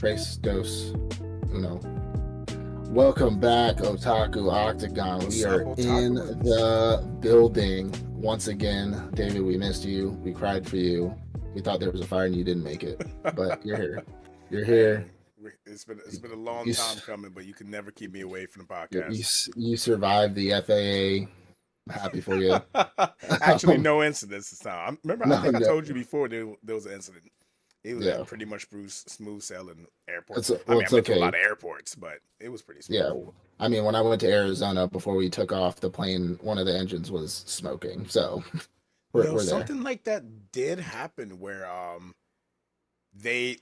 Tres, dos, uno. Welcome back, Otaku Octagon. What's We up, are in Otakuans? the building once again. David, we missed you. We cried for you. We thought there was a fire and you didn't make it, but you're here. You're here. Hey, it's been a long You time coming, but you can never keep me away from the you, podcast. you survived the FAA. Happy for you. Actually, no incidents this time. Remember, I No, think I no, told you before there was an incident. It was yeah. pretty much smooth sailing airport. It's I well, mean, it's I've been to a okay. lot of airports, but it was pretty smooth. Yeah. I mean, when I went to Arizona before we took off, the plane, one of the engines was smoking. So we're there. Something like that did happen where they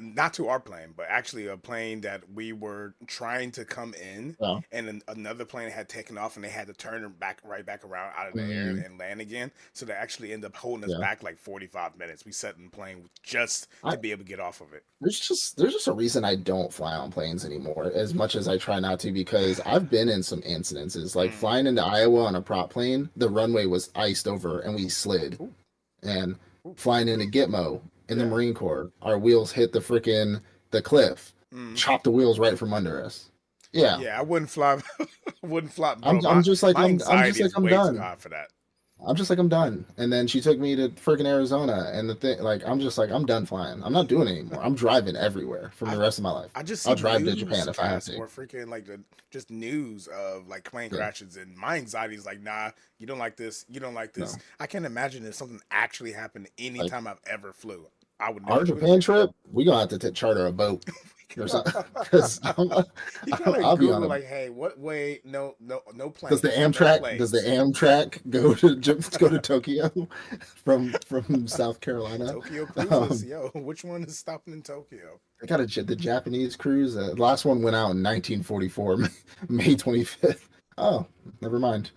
not to our plane, but actually a plane that we were trying to come in, Oh. and another plane had taken off, and they had to turn back right back around out of the air Mm, and land again. So they actually ended up holding us yeah. back like 45 minutes. We sat in the plane just I to be able to get off of it. there's just a reason I don't fly on planes anymore, as much as I try not to, because I've been in some incidences, like Mm. flying into Iowa on a prop plane, the runway was iced over and we slid. Ooh, And ooh. flying into Gitmo in the Yeah. Marine Corps, our wheels hit the cliff, Mm. chopped the wheels right from under us. Yeah. Yeah, I wouldn't fly. wouldn't fly, I'm bro. I'm My just like my I'm just anxiety like is I'm way too done. high for that. I'm just like I'm done. And then she took me to freaking Arizona, and the thing, like, I'm just like I'm done flying. I'm not doing it anymore. I'm driving everywhere from I the rest of my life. I just I'll see drive to Japan if I have newscasts to. or freaking like just news of like plane Yeah, crashes, and my anxiety is like, nah, you don't like this, you don't like this. no, I can't imagine if something actually happened like anytime I've ever flew. I would never our do it Japan again. trip, we gonna have to charter a boat or something because You gotta I'll be on Google a like, hey, what way? No, no, no no Does the planes. Amtrak go to go to Tokyo from South Carolina? Tokyo cruises, Um, yo, which one is stopping in Tokyo? I got the Japanese cruise. The last one went out in 1944, May 25th. Oh, never mind.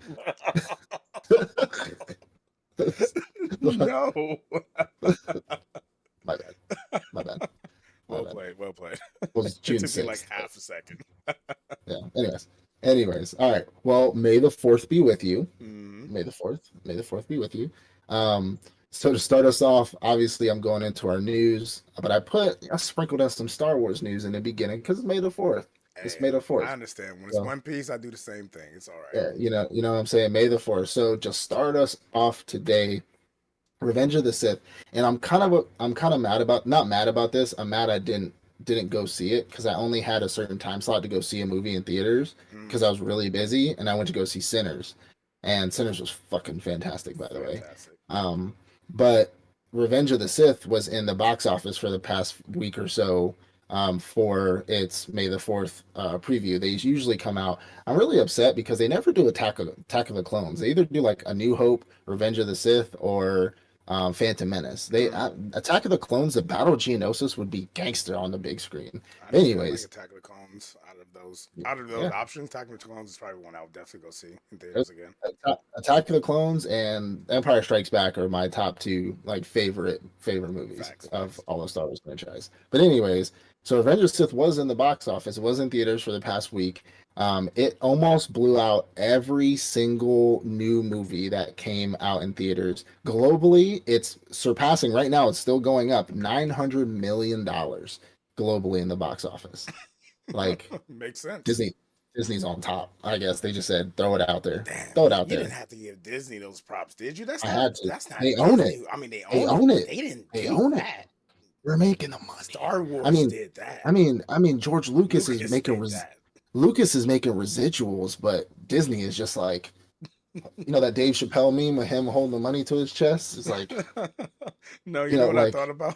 No. My bad. My bad. My Well bad. played, well played. It was It June took me like 6th. But half a second. yeah. Anyways. All right. Well, May the 4th be with you. Mm-hmm. May the 4th. May the 4th be with you. Um, so to start us off, obviously I'm going into our news, but I sprinkled in some Star Wars news in the beginning because it's May the 4th. It's Hey, May the I 4th. understand. When it's So One Piece, I do the same thing. It's all right. yeah, you know what I'm saying? May the 4th. So just start us off today. Revenge of the Sith, and I'm kind of mad about not mad about this. I'm mad I didn't go see it because I only had a certain time slot to go see a movie in theaters because Mm, I was really busy, and I went to go see Sinners, and Sinners was fucking fantastic, by the way. fantastic. But Revenge of the Sith was in the box office for the past week or so. For its May the 4th preview, they usually come out. I'm really upset because they never do Attack of the Clones. They either do like A New Hope, Revenge of the Sith, or Phantom Menace. Mm, Attack of the Clones, the Battle of Geonosis would be gangster on the big screen. I honestly, I like Anyways, Attack of the Clones. Out of those yeah, options, Attack of the Clones is probably one I would definitely go see in theaters again. Attack of the Clones and Empire Strikes Back are my top two like favorite movies Facts, of facts. all the Star Wars franchise. But anyways, so Revenge of the Sith was in the box office. It was in theaters for the past week. It almost blew out every single new movie that came out in theaters. Globally, it's surpassing right now, it's still going up $900 million globally in the box office. Like Makes sense. Disney Disney's on top. I guess they just said throw it out there. Damn, Throw it you, out you there. didn't have to give Disney those props, did you? That's I not had to. that's not They own it. Disney. I mean, they They own it, own but it. they didn't They do own it. that. We're making the money. Star I Wars mean, did that. I mean, George Lucas is Lucas making did that. residuals, but Disney is just like that Dave Chappelle meme of him holding the money to his chest. It's like No, you know what I thought like about?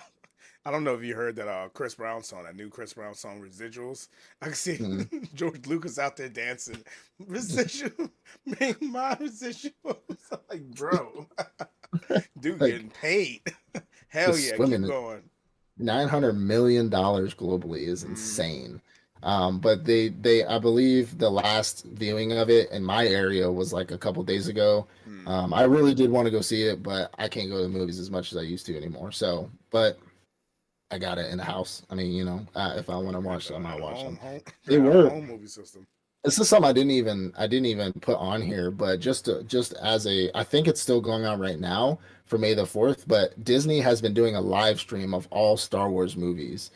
I don't know if you heard that Chris Brown song, that new Chris Brown song, Residuals. I can see mm, George Lucas out there dancing. Residual, make my residuals. I'm like, bro, dude like getting paid. Hell just yeah, keep swimming. going. $900 million globally is Mm, insane. But they I believe the last viewing of it in my area was like a couple days ago. mm. I really did want to go see it, but I can't go to the movies as much as I used to anymore. So, but I got it in the house. I mean, if I want to You got watch the them, I'll at watch home, them. home, They at were. home movie system. This is something I didn't even put on here, but just as I think it's still going on right now for May the 4th. But Disney has been doing a live stream of all Star Wars movies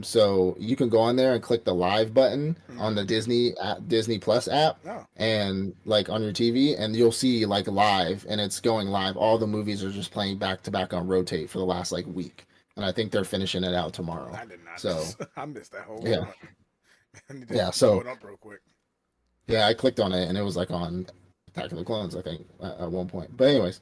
So you can go on there and click the live button on Mm-hmm. the Disney Plus app, Oh, and like on your TV, and you'll see like live, and it's going live. All the movies are just playing back to back on rotate for the last like week, and I think they're finishing it out tomorrow. I did not So know. I missed that whole yeah, front. I need to yeah. blow So it up real quick. yeah, I clicked on it, and it was like on Attack of the Clones, I think, at one point. But anyways,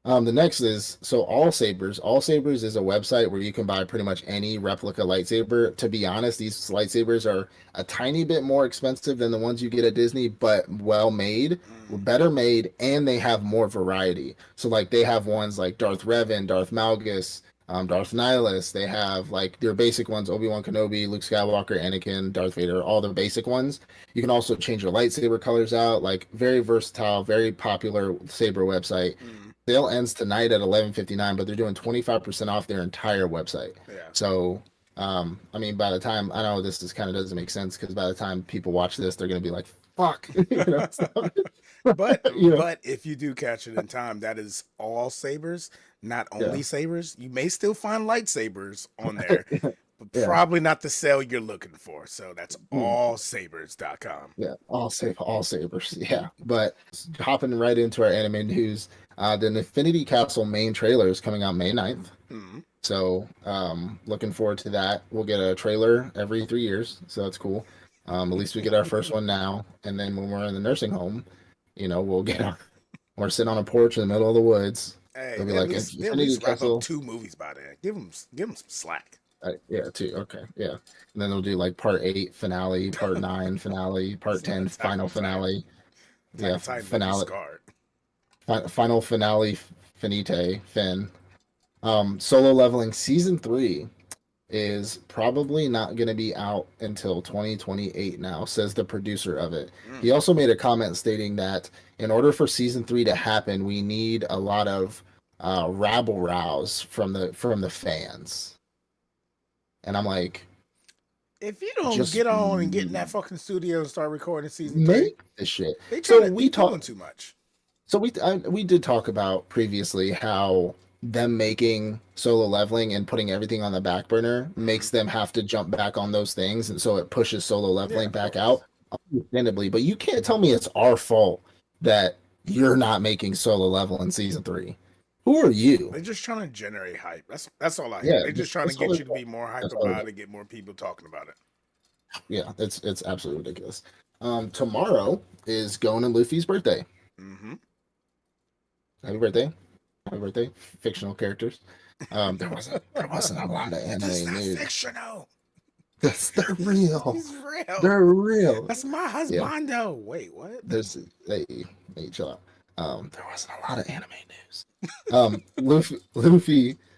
the next is so All Sabers. All Sabers is a website where you can buy pretty much any replica lightsaber. To be honest, these lightsabers are a tiny bit more expensive than the ones you get at Disney, but well made, Mm. better made, and they have more variety. So like they have ones like Darth Revan, Darth Malgus, Darth Nihilus. They have like their basic ones: Obi-Wan Kenobi, Luke Skywalker, Anakin, Darth Vader. All the basic ones. You can also change your lightsaber colors out. Like very versatile, very popular saber website. Mm. Sale ends tonight at 11:59, but they're doing 25% off their entire website. Yeah. So, I mean, by the time I know this kind of doesn't make sense because by the time people watch this, they're gonna be like, "Fuck," but you know, but if you do catch it in time, that is all sabers, not yeah, only sabers. You may still find lightsabers on there, but yeah, probably not the sale you're looking for. So that's mm, allsabers.com. yeah. All sabers, yeah. But hopping right into our anime news, the Infinity Castle main trailer is coming out May 9th. Mm-hmm. So, looking forward to that. We'll get a trailer every 3 years, so that's cool. At least we get our first one now, and then when we're in the nursing home, we'll get our, we're sitting on a porch in the middle of the woods. Hey, They'll be like they at Infinity least wrap up Castle. 2 movies by then. Give them some slack. Yeah, two. Okay, yeah. And then they'll do like part 8 finale, part 9 finale, part It's 10 Attack final on Titan. finale. Attack Yeah, on Titan left you finale, scarred. final finale, finite, fin. Solo leveling season 3 is probably not going to be out until 2028 now, says the producer of it. Mm. He also made a comment stating that in order for season 3 to happen, we need a lot of rabble rouse from the fans. And I'm like, If you don't just get on and get in that fucking studio and start recording season 3, make the shit. they doing too much. So we did talk about previously how them making solo leveling and putting everything on the back burner Mm-hmm. makes them have to jump back on those things, and so it pushes solo Yeah, leveling of back course. out, understandably. But you can't tell me it's our fault that you're not making solo level in season 3. Who are you? They're just trying to generate hype. That's all I hear. Yeah, They're just trying to that's all get they're you to be more hype that's all about they're it, get more people talking about it. Yeah, it's absolutely ridiculous. Tomorrow is Gon and Luffy's birthday. Mm-hmm. Happy birthday. Happy birthday. Fictional characters. There wasn't a lot of That's anime not news. fictional. They're real. He's real. They're real. That's my Yeah. husbando. Wait, what? There's hey, chill out. There wasn't a lot of anime news.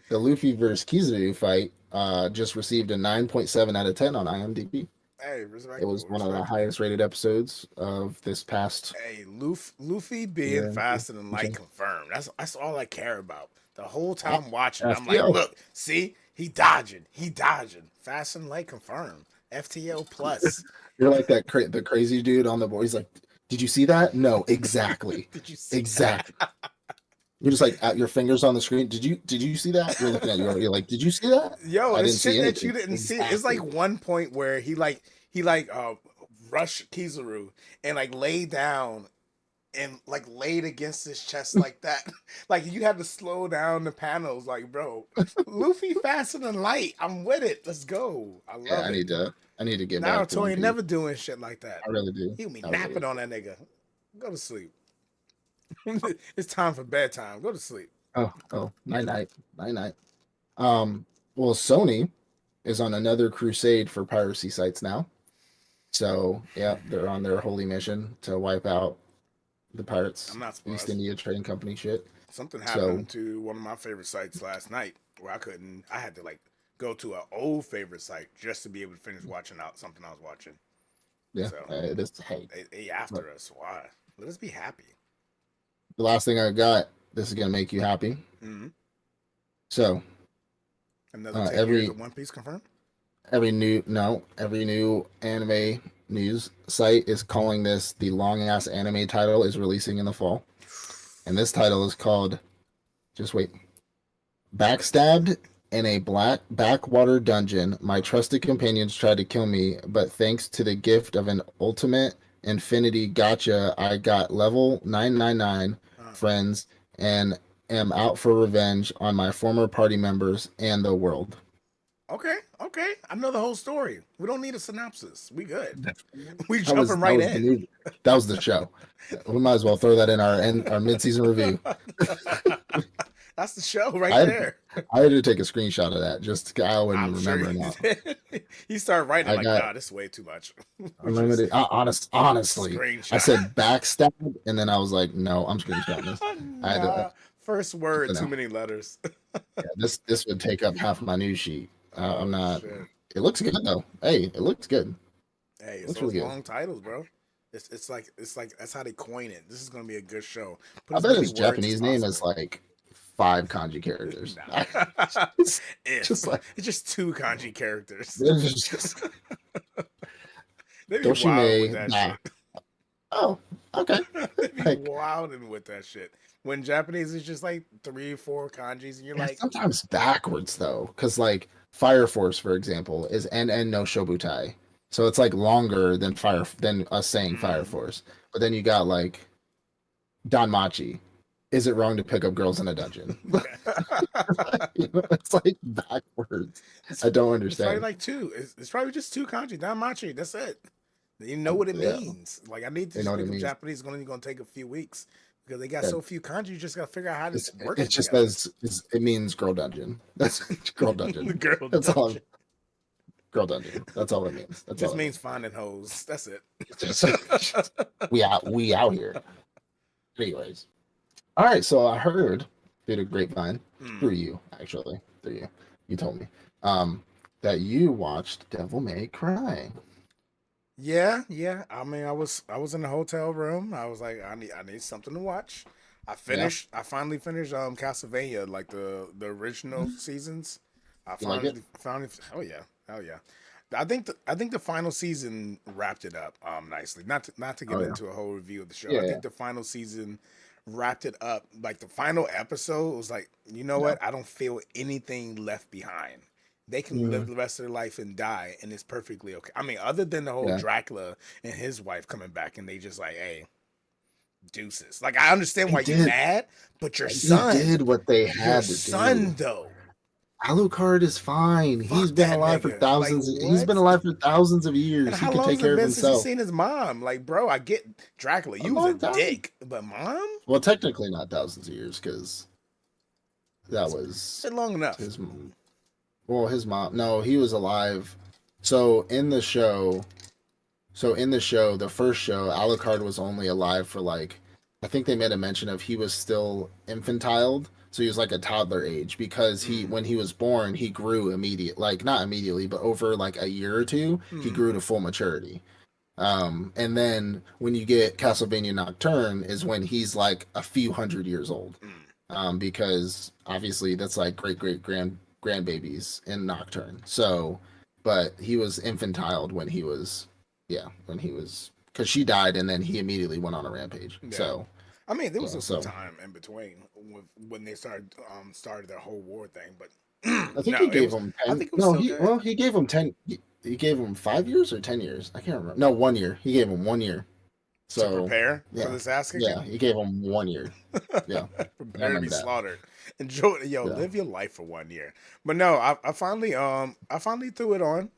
The Luffy versus Kizaru fight just received a 9.7 out of 10 on IMDb. Hey, It respectable, was one of the respectable. highest rated episodes of this past Hey, Luffy being year. faster than light confirmed. That's all I care about. The whole time watching, I'm like, FTL. look, see, he dodging, fast and light confirmed. FTL plus. You're like the crazy dude on the board. He's like, "Did you see that? No, exactly, Did you see exactly." You're just like at your fingers on the screen. Did you see that? You're looking at you're like, "Did you see that?" Yo, I it's didn't see shit that you anything. didn't see. It's Exactly. like one point where he rushed Kizaru and like laid down and like laid against his chest like that. Like you had to slow down the panels. Like, bro, Luffy faster than light. I'm with it. Let's go. I Yeah, love I it. need to get back to Naruto One ain't Piece. never doing shit like that. I really do. He'll be I really napping do. on that nigga. Go to sleep. It's time for bedtime. Go to sleep. Oh, night night, night night. Um, well, Sony is on another crusade for piracy sites now. So yeah, they're on their holy mission to wipe out the pirates, I'm not East surprised. India Trading Company shit. Something So happened to one of my favorite sites last night where I had to like go to an old favorite site just to be able to finish watching out something I was watching. yeah, So it is. Hey, they but after us. Why? Let us be happy. the last thing I got. This is gonna make you happy. Mm-hmm. So Another 10 years every of One Piece confirmed. every new anime news site is calling this the long ass anime title is releasing in the fall, and this title is called just wait, backstabbed In a black backwater dungeon, my trusted companions tried to kill me, but thanks to the gift of an ultimate infinity gotcha, I got level 999 Uh, friends and am out for revenge on my former party members and the world. okay, okay. I know the whole story. We don't need a synopsis. We good. We That was jumping that right was the in. movie. That was the show. We might as well throw that in our mid-season review. That's the show right I had there. I had to take a screenshot of that just I I'm wouldn't sure remember he now. did. He started writing I like, got nah, this is way too much. We just unlimited. Honestly, I screenshot. said backstab, and then I was like, no, I'm screenshotting this. I had to. Nah. First word, You too know, many letters. yeah, this would take up half my news sheet. I'm Oh not. shit. It looks good though. Hey, it looks good. Hey, It it's looks those really good. long titles, bro. It's like that's how they coin it. This is gonna be a good show. Put I as bet many his words as Japanese name is possible. like 5 kanji characters. Nah. Just, If just like it's just two kanji characters. it's just They be wild with Doshime. that Nah. shit. Oh, okay. They be Like wilding with that shit. When Japanese is just like 3 or 4 kanjis, and you're yeah, like, sometimes backwards though, because like Fire Force, for example, is NN no Shobutai, so it's like longer than us saying Fire mm. Force. But then you got like Danmachi. Is it wrong to pick up girls in a dungeon? It's like backwards. it's, I don't it's probably understand. like two. It's probably just two kanji, not machi. That's it. You know what it Yeah, means. Like I need to you know just what pick it up means. Japanese. It's only gonna take a few weeks because they got Yeah, so few kanji. You just gotta figure out how to it's work it it just together. says it means girl dungeon. That's girl The dungeon. girl That's all. dungeon Girl dungeon. That's all it means. That's just all it means means. finding hoes. That's it. We out here. Anyways, all right. So I heard through the grapevine, through Mm. you actually, through you. You told me that you watched Devil May Cry. Yeah, yeah. I mean, I was in the hotel room. I was like, I need something to watch. Yeah, I finally finished Castlevania, like the original seasons. I you like it? finally oh yeah, hell yeah. I think the final season wrapped it up nicely. Not to get Oh yeah, into a whole review of the show. I yeah, yeah. think the final season wrapped it up. Like the final episode was like, you know Yeah. what? I don't feel anything left behind. They can live Mhm. the rest of their life and die, and it's perfectly okay. I mean, other than the whole Yeah. Dracula and his wife coming back, and they just like, hey, deuces. Like, I understand They why you did. mad, but They did what they your had to son do. though, Alucard is fine. He's fuck been that alive for nigga. Like, thousands. He's been what? alive for thousands of And years. He how could long take has it care of been since he himself. seen his mom? Like, bro, I get Dracula. A You was a long time. dick, but mom, Well, technically not thousands of years because that was said long enough. his. Well, his mom. No, he was alive. So in the show, the first show, Alucard was only alive for like, I think they made a mention of he was still infantile, so he was like a toddler age because Mm. when he was born, he grew immediate, like not immediately, but over like a year or two, he Mm. grew to full maturity. And then when you get Castlevania Nocturne is when he's like a few hundred years old, Mm. because obviously that's like great grandbabies in Nocturne. So, but he was infantile when he was, yeah, when he was, because she died and then he immediately went on a rampage. Yeah. So, I mean, there was yeah, some so time in between when they started their whole war thing, but I think he no, it gave was. him I 10. think it was No, still he good. well he gave him 10. He gave him 5 years or 10 years. I can't remember. No, 1 year. He gave him 1 year. To So, prepare for yeah, this ass yeah, kicking. he gave him 1 year. Yeah, I Prepare to be remember that. slaughtered. Enjoy, yo, Yeah, live your life for 1 year. But no, I finally threw it on.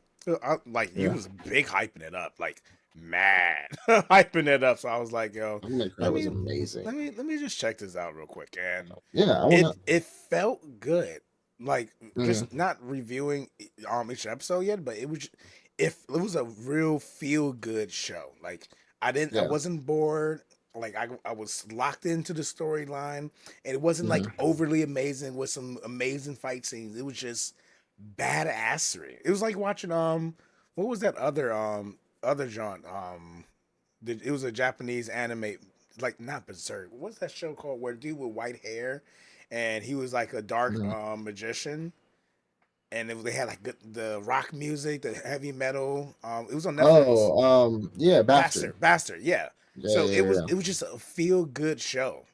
Like you yeah. was big hyping it up, like mad hyping it up. So I was like, yo, Devil May Cry let was me amazing. let me just check this out real quick. And Yeah, I it wanna. it felt good. Like Mhm. just not reviewing each episode yet, but it was a real feel good show. Like I Yeah. wasn't bored. Like I was locked into the storyline, and it wasn't like Mhm. overly amazing with some amazing fight scenes. It was just badassery. It was like watching what was that other John it was a Japanese anime, like not Berserk. What's that show called where dude with white hair and he was like a dark Mhm. magician, and they had like the rock music, the heavy metal. It was on Netflix. Oh, yeah, Bastard. Bastard, yeah. Yeah, So yeah, it was yeah. it was just a feel good show.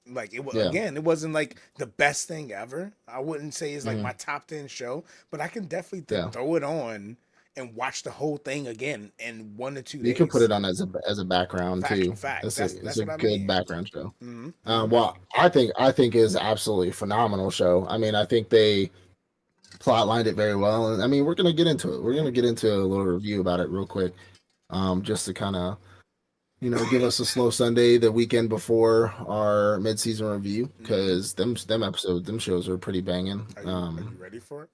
Like it was Yeah. again, it wasn't like the best thing ever. I wouldn't say it's like Hmm. my top 10 show, but I can definitely Yeah. throw it on and watch the whole thing again in 1 to 2 You could put days. it on as a background too. Facts. It's That's a what I good mean. background show. Hmm. Hmm. Well, I think is absolutely phenomenal show. I mean, I think they plotlined it very well, and I mean, we're gonna get into it. We're Hmm. gonna get into a little review about it real quick, just to kind of give us a slow Sunday the weekend before our mid-season review Hmm. because them shows are pretty banging. Are you ready for it?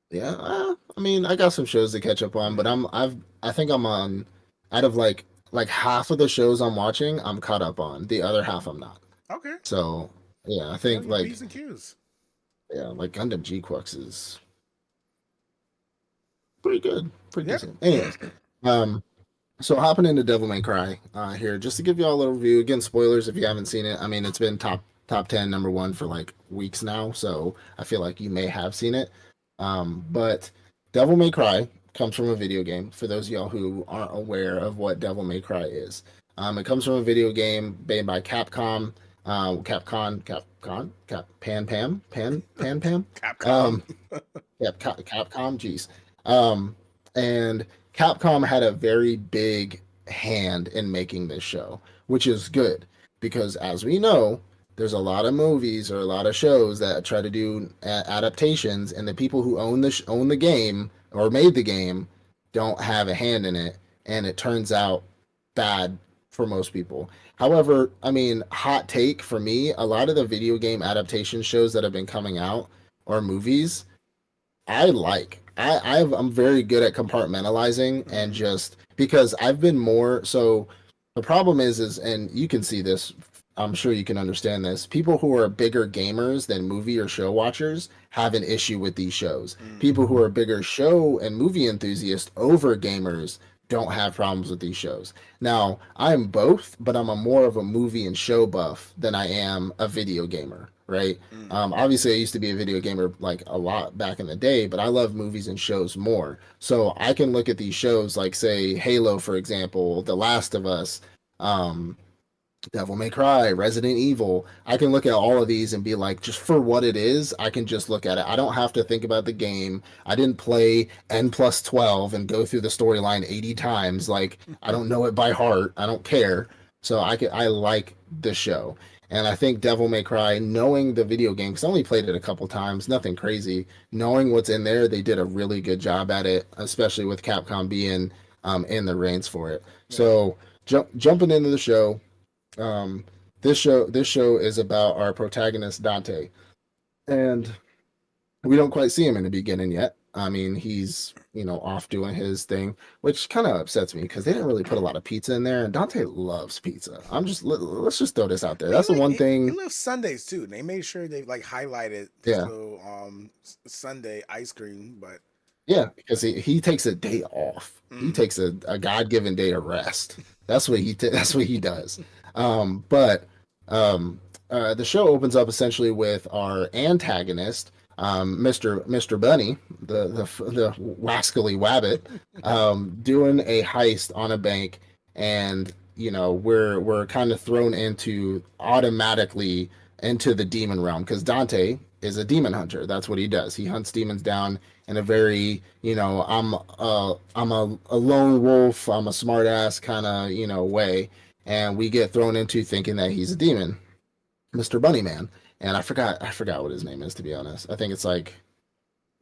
Yeah, I mean, I got some shows to catch up on, but Hmm. I think I'm on out of like half of the shows I'm watching, I'm caught up on. The other half I'm not. Okay. So yeah, I You know think your P's and Q's. like Gundam G-Quux is pretty good, pretty Yeah. decent. Anyways, um, so hopping into Devil May Cry here, just to give you all a little review. Again, spoilers if you haven't seen it. I mean, it's been top 10, number one for like weeks now, so I feel like you may have seen it. But Devil May Cry comes from a video game. For those of y'all who aren't aware of what Devil May Cry is, it comes from a video game made by Capcom, Pan Pam. Capcom. Um, yeah, Capcom, jeez. Um, and Capcom had a very big hand in making this show, which is good because, as we know, there's a lot of movies or a lot of shows that try to do adaptations, and the people who own the game or made the game don't have a hand in it, and it turns out bad for most people. However, I mean, hot take for me, a lot of the video game adaptation shows that have been coming out or movies I'm very good at compartmentalizing and Hmm. just because I've been more so the problem is and you can see this, I'm sure you can understand this. People who are bigger gamers than movie or show watchers have an issue with these shows. Mm. People who are bigger show and movie enthusiasts over gamers don't have problems with these shows. Now, I'm both, but I'm a more of a movie and show buff than I am a video gamer, right? Mm. Obviously, I used to be a video gamer like a lot back in the day, but I love movies and shows more. So I can look at these shows like, say, Halo, for example, The Last of Us, um, Devil May Cry, Resident Evil. I can look at all of these and be like, just for what it is, I can just look at it. I don't have to think about the game. I didn't play N plus 12 and go through the storyline 80 times. Like, I don't know it by heart. I don't care. So I like the show. And I think Devil May Cry, knowing the video game, because I only played it a couple times, nothing crazy. Knowing what's in there, they did a really good job at it, especially with Capcom being in the reins for it. Yeah. So jumping into the show, um, this show is about our protagonist Dante, and we don't quite see him in the beginning yet. I mean, he's off doing his thing, which kind of upsets me because they didn't really put a lot of pizza in there, and Dante loves pizza. Let's just throw this out there. But That's the one he thing. loves Sundays too. They made sure they like highlighted his Yeah, little Sunday ice cream. But yeah, because he takes a day off. He mm, takes a God given day of rest. That's what he does. But the show opens up essentially with our antagonist, Mr. Bunny, the wascally wabbit, doing a heist on a bank, and we're kind of thrown into automatically into the demon realm because Dante is a demon hunter. That's what he does. He hunts demons down in a very I'm a lone wolf. I'm a smartass kind of way, and we get thrown into thinking that he's a demon, Mr. Bunnyman. And I forgot what his name is, to be honest. I think it's like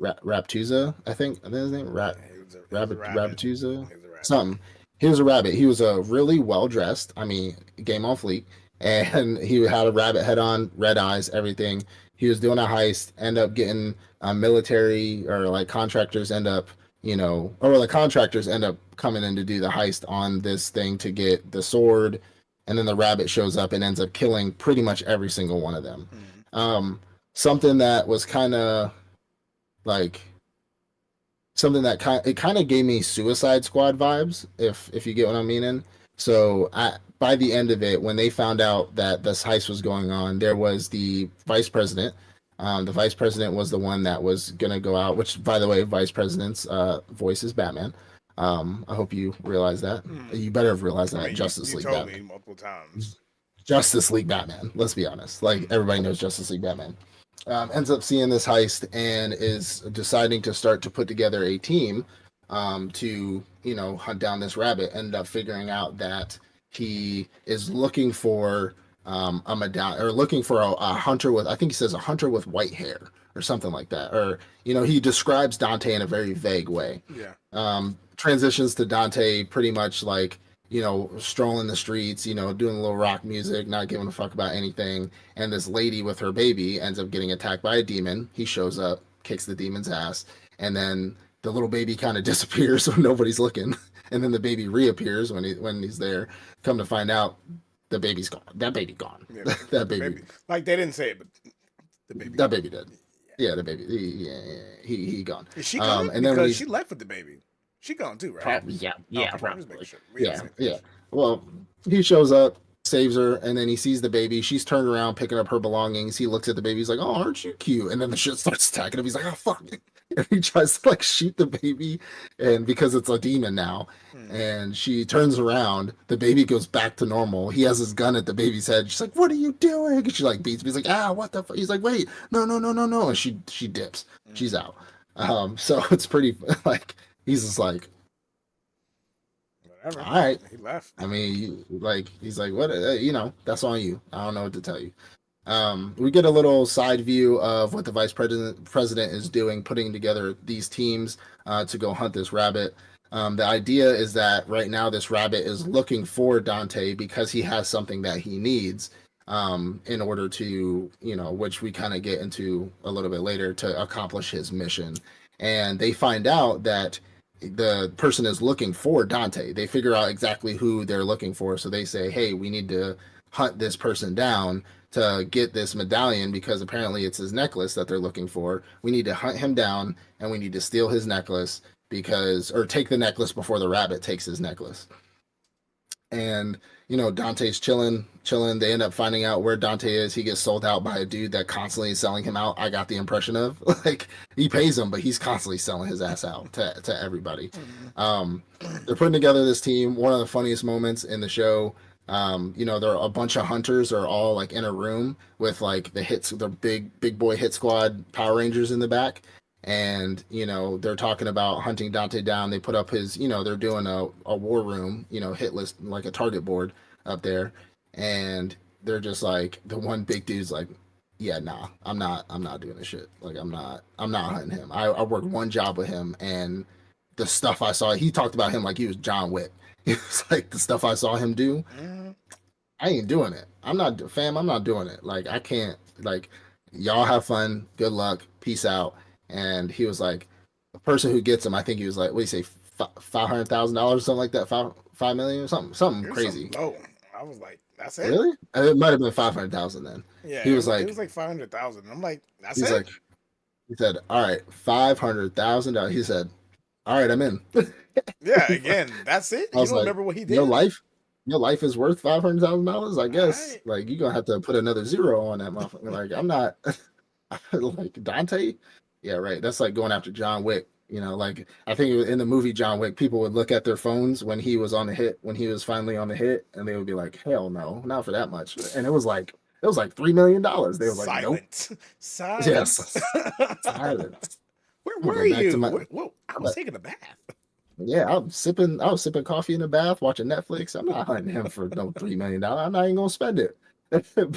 Raptuza. I think his name he was a rabbit. Rabbituza, He was a rabbit. something. He was a rabbit. He was a really well dressed. I mean, game on fleek, and he had a rabbit head on, red eyes, everything. He was doing a heist. End up getting military or like contractors end up or the contractors end up coming in to do the heist on this thing to get the sword, and then the rabbit shows up and ends up killing pretty much every single one of them. Mm. Um, something that was kind of like something that kind of gave me Suicide Squad vibes, if you get what I'm meaning. So by the end of it, when they found out that this heist was going on, there was the vice president. The vice president was the one that was gonna go out. Which, by the way, vice president's voice is Batman. I hope you realize that. Mm. You better have realized I that. mean, Justice you League told Batman. me multiple times. Justice League Batman. Let's be honest. Like everybody knows Justice League Batman. Ends up seeing this heist and is deciding to start to put together a team to hunt down this rabbit. End up figuring out that he is looking for a medallion or looking for a hunter with, I think he says a hunter with white hair or something like that. Or he describes Dante in a very vague way. Yeah. Transitions to Dante pretty much like strolling the streets, doing a little rock music, not giving a fuck about anything. And this lady with her baby ends up getting attacked by a demon. He shows up, kicks the demon's ass, and then the little baby kind of disappears when nobody's looking. And then the baby reappears when he's there. Come to find out, the baby's gone. That baby gone. Yeah, that baby. Like they didn't say it, but the baby. That baby did. Yeah, the baby. He gone. Is she gone? And then because she left with the baby. She gone too, right? Probably, yeah, Okay, probably. sure. Yeah. Well, he shows up, saves her, and then he sees the baby. She's turned around, picking up her belongings. He looks at the baby. He's like, "Oh, aren't you cute?" And then the shit starts attacking him. He's like, "Oh, fuck!" And he tries to like shoot the baby, and because it's a demon now, and she turns around, the baby goes back to normal. He has his gun at the baby's head. She's like, "What are you doing?" And she like beats him. He's like, "Ah, what the fuck?" He's like, "Wait, no, no, no, no, no!" And she dips. She's out. So it's pretty like he's just like, Whatever. all right. He left. I mean, he's like, what? That's on you. I don't know what to tell you. We get a little side view of what the vice president is doing, putting together these teams to go hunt this rabbit. The idea is that right now this rabbit is looking for Dante because he has something that he needs in order to, which we kind of get into a little bit later, to accomplish his mission. And they find out that the person is looking for Dante. They figure out exactly who they're looking for. So they say, hey, we need to hunt this person down to get this medallion because apparently it's his necklace that they're looking for. We need to hunt him down and we need to steal his necklace or take the necklace before the rabbit takes his necklace. And Dante's chilling. They end up finding out where Dante is. He gets sold out by a dude that constantly is selling him out. I got the impression of like he pays him, but he's constantly selling his ass out to everybody. They're putting together this team. One of the funniest moments in the show. There are a bunch of hunters are all like in a room with like the big boy hit squad Power Rangers in the back. And they're talking about hunting Dante down. They put up his they're doing a war room hit list, like a target board up there, and they're just like, the one big dude's like, yeah, nah, I'm not doing this shit. Like I'm not hunting him. I worked one job with him, and the stuff I saw, he talked about him like he was John Wick. It's like the stuff I saw him do, I ain't doing it. I'm not doing it. Like I can't. Like y'all have fun, good luck, peace out. And he was like, the person who gets him, I think he was like, what do you say, $500,000, something like that, 5 million or something crazy. Low. I was like, that's it. Really? It might have been 500,000 then. Yeah, he was like, it was like 500,000. I'm like, that's he's it. Like, he said, all right, $500,000. He said, all right, I'm in. Yeah, again, that's it. You don't like, remember what he did? Your life is worth $500,000. I guess. Right. Like you're gonna have to put another zero on that motherfucker. Like I'm not like Dante. Yeah, right. That's like going after John Wick. Like I think in the movie John Wick, people would look at their phones when he was on the hit, when he was finally on the hit, and they would be like, "Hell no, not for that much." And it was like $3 million. They were like, "Nope." Silence. Yes. Silence. Where were you? Whoa, I was taking a bath. Yeah, I was sipping coffee in the bath, watching Netflix. I'm not hunting him for no $3 million. I'm not even gonna spend it.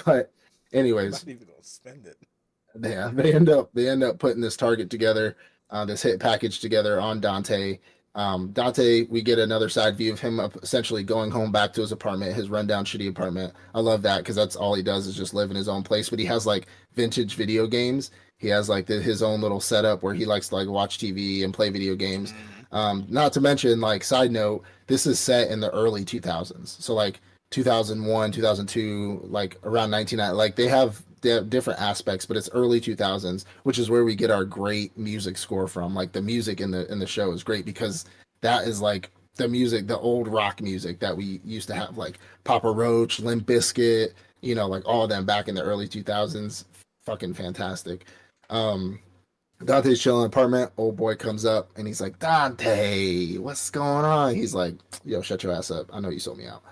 But anyways, I'm not even gonna spend it. Yeah, they end up putting this target together, this hit package together on Dante. Dante, we get another side view of him essentially going home back to his apartment, his rundown shitty apartment. I love that because that's all he does is just live in his own place. But he has like vintage video games. He has like his own little setup where he likes to like watch TV and play video games. Not to mention, like, side note, this is set in the early 2000s. So like 2001, 2002, like around 1990, like they have different aspects, but it's early 2000s, which is where we get our great music score from. Like the music in the show is great because that is like the music, the old rock music that we used to have, like Papa Roach, Limp Bizkit, like all of them back in the early 2000s. Fucking fantastic. Dante's chilling in the apartment. Old boy comes up and he's like, Dante, what's going on? He's like, yo, shut your ass up. I know you sold me out.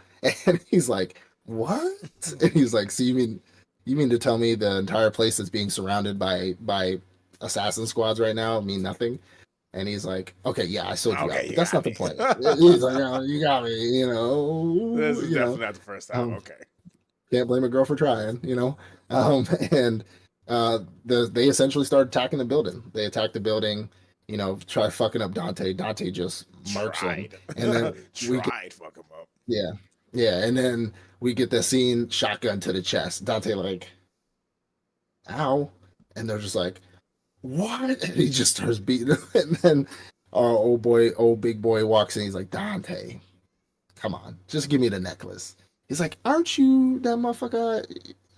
And he's like, what? And he's like, so you mean to tell me the entire place is being surrounded by assassin squads right now mean nothing? And he's like, okay, yeah, I sold you out, Okay, but you that's got not the me. point. He's like, oh, you got me, This is you know. definitely not the first time. Um, Okay. can't blame a girl for trying, and they essentially started attacking the building. They attacked the building, try fucking up Dante. Dante just murks them, Tried. and then we get Tried fuck him up. yeah, yeah, and then we get the scene shotgun to the chest. Dante like, ow, and they're just like, what? And he just starts beating him, and then our old big boy walks in. He's like, Dante, come on, just give me the necklace. He's like, aren't you that motherfucker?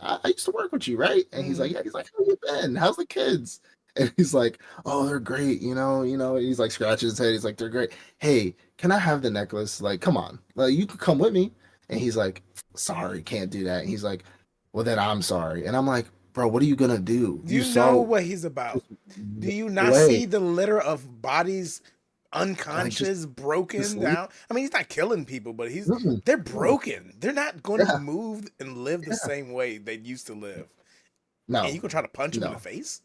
I used to work with you, right? And he's like, Mm. yeah. He's like, how you been? How's the kids? And he's like, oh, they're great, He's like scratching his head. He's like, they're great. Hey, can I have the necklace? Like, come on, like you could come with me. And he's like, sorry, can't do that. And he's like, well, then I'm sorry. And I'm like, bro, what are you gonna do? Do You you know saw what he's about? just Do you not away, see the litter of bodies like just unconscious, broken sleep. down? I mean, he's not killing people, but Mm-mm. they're No. broken. They're not going to Yeah, move and live the yeah. same way they used to live. And No, you gonna try to punch him in the no. face?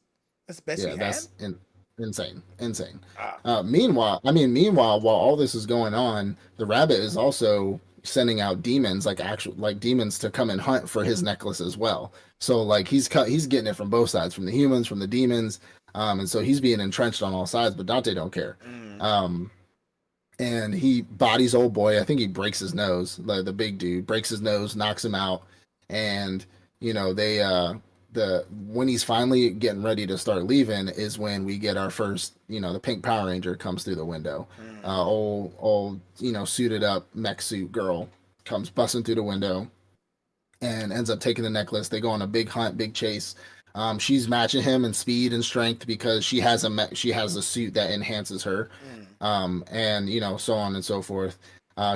That's the best Yeah, you had? insane, insane. Ah. Meanwhile, while all this is going on, the rabbit is also sending out demons, like demons, to come and hunt for his necklace as well. So like he's getting it from both sides, from the humans, from the demons, and so he's being entrenched on all sides. But Dante don't care. Mm. Um, and he bodies old boy. I think he breaks his nose. The big dude breaks his nose, knocks him out, and they the when he's finally getting ready to start leaving is when we get our first, the pink Power Ranger comes through the window. Mm. Old suited up mech suit girl comes busting through the window and ends up taking the necklace. They go on a big hunt, big chase. She's matching him in speed and strength because she has a suit that enhances her, Mm. and so on and so forth.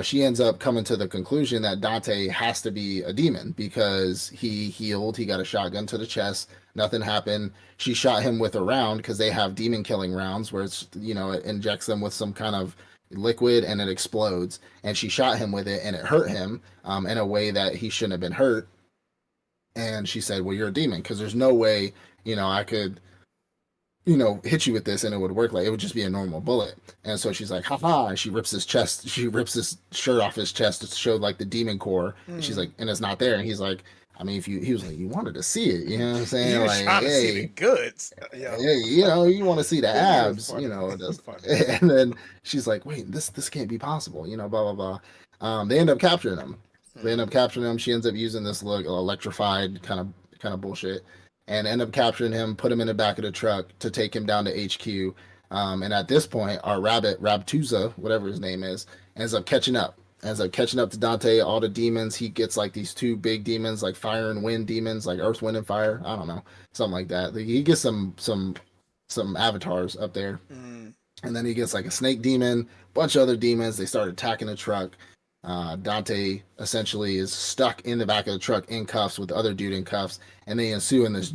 She ends up coming to the conclusion that Dante has to be a demon because he healed. He got a shotgun to the chest. Nothing happened. She shot him with a round because they have demon killing rounds where it injects them with some kind of liquid and it explodes. And she shot him with it and it hurt him in a way that he shouldn't have been hurt. And she said, well, you're a demon because there's no way, I could, hit you with this and it would work. Like it would just be a normal bullet. And so she's like, haha. And she rips his shirt off his chest to show like the demon core. And she's Mm. like, and it's not there. And he's like, I mean, he was like, you wanted to see it, you know what I'm saying? You was Like, trying to see the hey, goods. Yo, hey, you want to see the this nigga's abs, funny. that's, Funny. and then she's like, wait, this can't be possible, blah, blah, blah. They end up capturing him. They end Mm. up capturing him. She ends up using this electrified kind of bullshit, and end up capturing him, put him in the back of the truck to take him down to HQ. And at this point, our rabbit, Rabtuza, whatever his name is, ends up catching up. Ends up catching up to Dante, all the demons. He gets like these two big demons, like fire and wind demons, like earth, wind, and fire. I don't know, something like that. He gets some avatars up there, Mm. and then he gets like a snake demon, bunch of other demons. They start attacking the truck. Dante essentially is stuck in the back of the truck in cuffs with the other dude in cuffs, and they ensue in this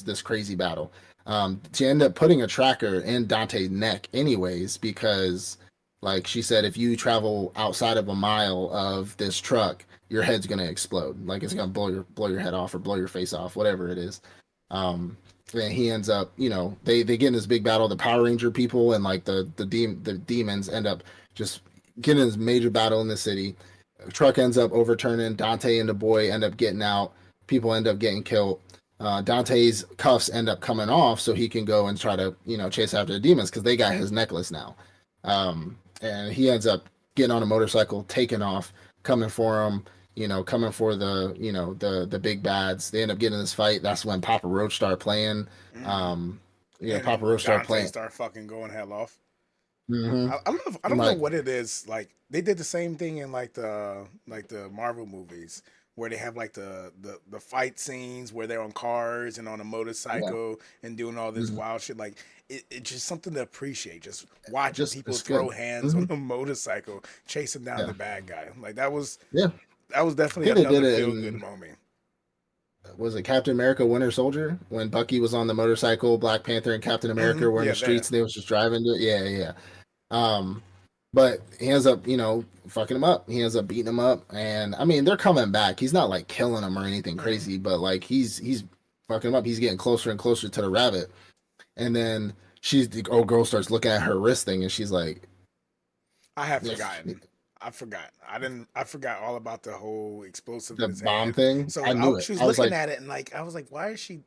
this crazy battle. To end up putting a tracker in Dante's neck, anyways, because like she said, if you travel outside of a mile of this truck, your head's gonna explode. Like it's gonna blow your head off or blow your face off, whatever it is. Um, and he ends up, they get in this big battle. The Power Ranger people and like the demons end up just getting in this major battle in the city. Truck ends up overturning. Dante and the boy end up getting out. People end up getting killed. Dante's cuffs end up coming off so he can go and try to chase after the demons because they got his necklace now. And he ends up getting on a motorcycle, taking off, coming for him. Coming for the big bads. They end up getting in this fight. That's when Papa Roach started playing. Mm. Um, Papa And Roach started Dante playing. start fucking going hell off. Mm-hmm. I I'm don't know like, what it is. Like they did the same thing in like the Marvel movies where they have like the fight scenes where they're on cars and on a yeah, motorcycle and doing all this mhm. wild shit. Like it's just something to appreciate. Just watching Just people it's throw good. hands Hmm. on a motorcycle chasing down Yeah, the bad guy. Like that was yeah. I definitely think they did another it feel good in, moment. was it Captain America Winter Soldier when Bucky was on the motorcycle, Black Panther and Captain America were in Yeah, the there. streets and they was just driving to it. Yeah, yeah. Um, But he ends up, fucking him up. He ends up beating him up, and I mean, they're coming back. He's not like killing him or anything Mm. crazy, but like he's fucking him up. He's getting closer and closer to the rabbit, and then the old girl starts looking at her wrist thing, and she's like, I have "If forgotten. I forgot. I didn't. I forgot all about the whole the explosiveness bomb and thing." I so knew it. she was I was looking like, at it and like I was like, why is she?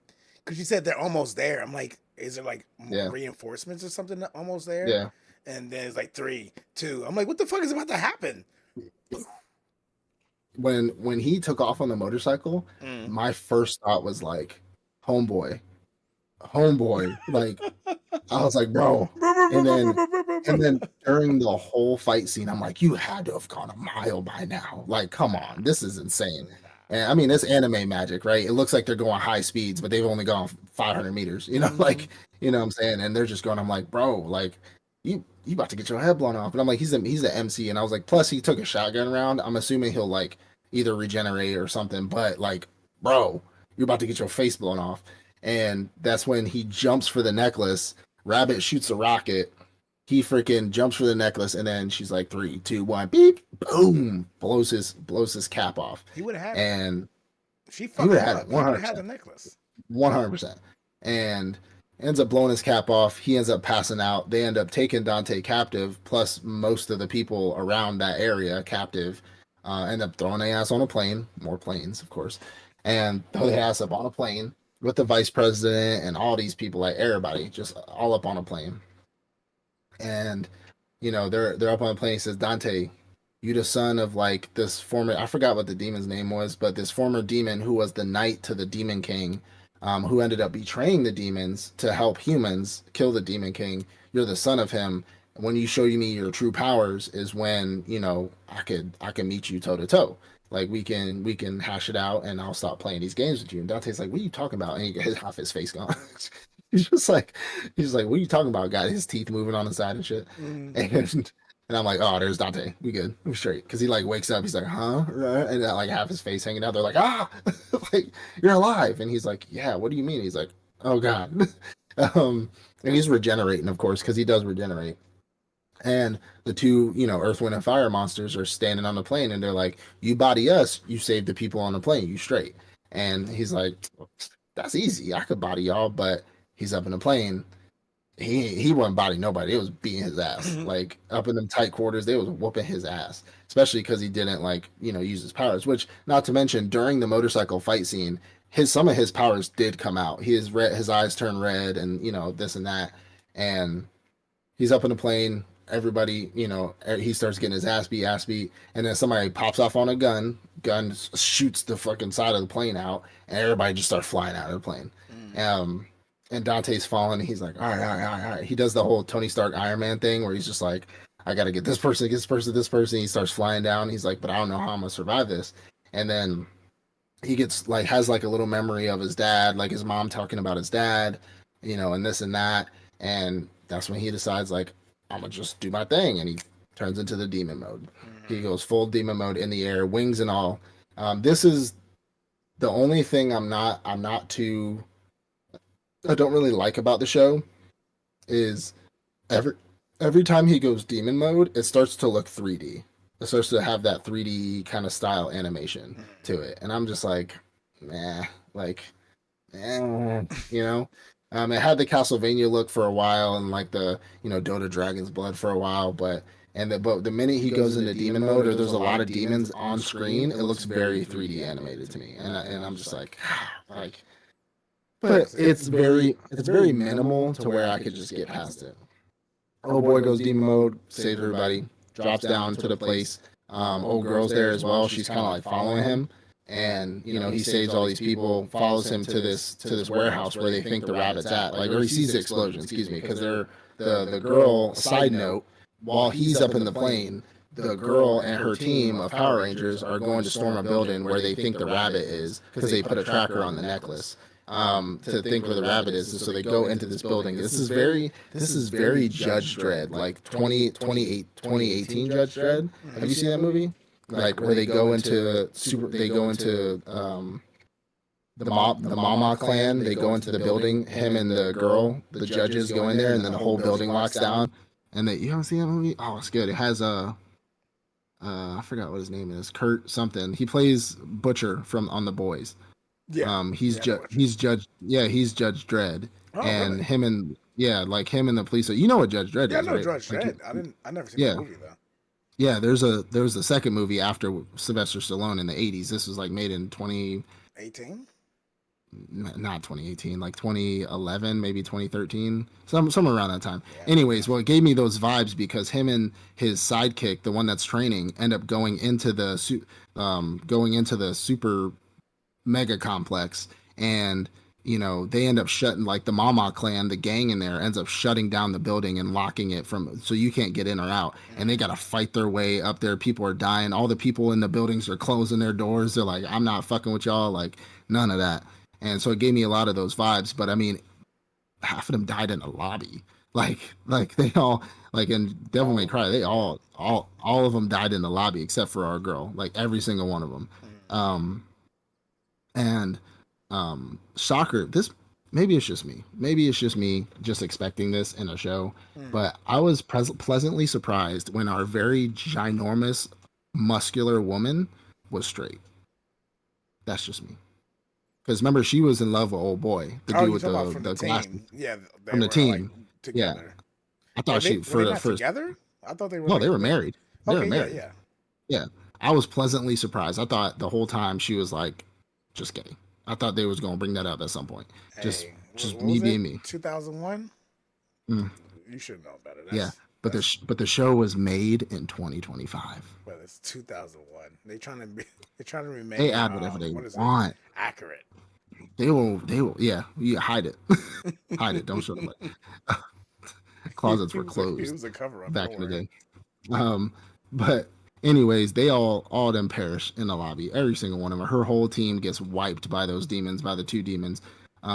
Because she said they're almost there. I'm like, is there like "Yeah, reinforcements or something almost there? yeah." And then it's like 3, 2. I'm like, what the fuck is about to happen? When he took off on the motorcycle, Mm. my first thought was like, "Homeboy, homeboy." Like I was like, "Bro," and then during the whole fight scene, I'm like, you had to have gone a mile by now. Like, come on, this is insane. And I mean, it's anime magic, right? It looks like they're going high speeds, but they've only gone 500 meters. Mm-hmm. Like, what I'm saying, and they're just going. I'm like, bro, like, you about to get your head blown off. And I'm like, he's the MC, and I was like, plus he took a shotgun round. I'm assuming he'll like either regenerate or something. But like, bro, you're about to get your face blown off. And that's when he jumps for the necklace. Rabbit shoots a rocket. He freaking jumps for the necklace, and then she's like, 3, 2, 1, beep, boom, blows his cap off, He would have had it. and She he fucked would him have had it up. He would have had the 100%, necklace. 100%, and ends up blowing his cap off. He ends up passing out. They end up taking Dante captive, plus most of the people around that area captive. End up throwing their ass on a plane, more planes, of course, and throw their ass up on a plane with the vice president and all these people, like everybody, just all up on a plane. And they're up on the plane. He says, Dante, you the son of like this former, I forgot what the demon's name was, but this former demon who was the knight to the demon king, who ended up betraying the demons to help humans kill the demon king. You're the son of him. When you show me your true powers is when I can meet you toe to toe. Like we can hash it out, and I'll stop playing these games with you. And Dante's like, what are you talking about? And he gets half his face gone. he's just like he's like, what are you talking about? Got his teeth moving on the side and shit. Mm. And I'm like, oh, there's Dante. We good. We're straight. Because he like wakes up. He's like, huh? And like half his face hanging out. They're like, ah, like you're alive. And he's like, yeah. What do you mean? He's like, oh god. And he's regenerating, of course, because he does regenerate. And the two, Earth, Wind, and Fire monsters are standing on the plane, and they're like, "You body us, you save the people on the plane, you straight." And he's like, "That's easy. I could body y'all," but he's up in the plane. He wasn't body nobody. It was beating his ass. Like up in them tight quarters, they was whooping his ass. Especially because he didn't like use his powers. Which, not to mention, during the motorcycle fight scene, some of his powers did come out. His eyes turn red, and this and that, and he's up in the plane. Everybody, he starts getting his ass beat, and then somebody pops off on a gun shoots the fucking side of the plane out, and everybody just starts flying out of the plane. Mm. And Dante's falling, and he's like, all right, all right, all right, all right. He does the whole Tony Stark Iron Man thing where he's just like, I got to get this person, get this person, this person. He starts flying down. He's like, but I don't know how I'm going to survive this. And then he gets like, has like a little memory of his dad, like his mom talking about his dad, and this and that. And that's when he decides, like, I'm going to just do my thing. And he turns into the demon mode. He Mm. goes full demon mode in the air, wings and all. This is the only thing I'm not too I don't really like about the show is every every time he goes demon mode, it starts to look 3D. It starts to have that 3D kind of style animation to it, and I'm just like, nah, like, you know. It had the Castlevania look for a while, and like the Dota Dragon's Blood for a while, but the minute he goes into demon mode, or there's a lot of demons on screen, it looks very 3D animated to me, and I'm just like, like but it's very minimal to where I could just get past it. Oh boy goes demon mode, saves everybody, drops down to the place. Old girl's there as well. She's kind of like following him, and he saves all these people, follows him to this warehouse where they think the rabbit's at, like, or he sees the explosion. Excuse me, because they're the girl. Side note: while he's up in the plane, the girl and her team of Power Rangers are going to storm a building where they think the rabbit is because they put a tracker on the necklace to think where the rabbit is. And so they go into this building. This is very Judge Dredd, like 2018 Judge Dredd. Have you seen that movie? Like where they go into the Mama clan. They go into the building. Him and the girl, the judges, go in there, and then the whole building locks down. And that you haven't seen that movie? Oh, it's good. It has a I forgot what his name is. Kurt something. He plays Butcher from on The Boys. Yeah, yeah, Butcher. He's Judge Dredd, Oh, and really? him and yeah, like him and the police. You know what Judge Dredd Yeah, I is, know right? Judge Like Dredd. I never seen the yeah, movie though. yeah. There's the second movie after Sylvester Stallone in the '80s. This was like made in 20 18. not 2018, like 2011, maybe 2013, somewhere around that time. Yeah, Anyways, well, it gave me those vibes because him and his sidekick, the one that's training, end up going into the super mega complex, and they end up shutting, like the Mama clan, the gang in there ends up shutting down the building and locking it from, so you can't get in or out, and they got to fight their way up there. People are dying, all the people in the buildings are closing their doors. They're like, I'm not fucking with y'all, like none of that. And so it gave me a lot of those vibes, but I mean, half of them died in the lobby. Like they all, like in Devil May Oh Cry, my they god. all of them died in the lobby except for our girl, like every single one of them. Mm. um and Shocker, this, maybe it's just me. Maybe it's just me just expecting this in a show, Mm. but I was pleasantly surprised when our very ginormous, muscular woman was straight. That's just me. Because remember, she was in love with old boy, the Oh, dude you with talking about from the the glasses team? Yeah, from they the were like team. Yeah, together. I Wait, thought she were they for the not first. together? I thought they were No, like they were together. married. They were Okay, yeah, married. yeah. Yeah, I was pleasantly surprised. I thought the whole time she was like, just kidding. I thought they was gonna bring that up at some point. Just Hey, just what me was it? being me. 2001. Mm, You should know better. yeah, That's but the show was made in 2025. well, it's 2001. They trying to They remain add whatever they what is it? want. Accurate. They will. Yeah, you hide it, hide it. Don't show the light. Closets He were was he closed was a cover up. back Don't in the worry. day. But anyways, they all them perish in the lobby. Every single one of them. Her whole team gets wiped by those demons, by the two demons.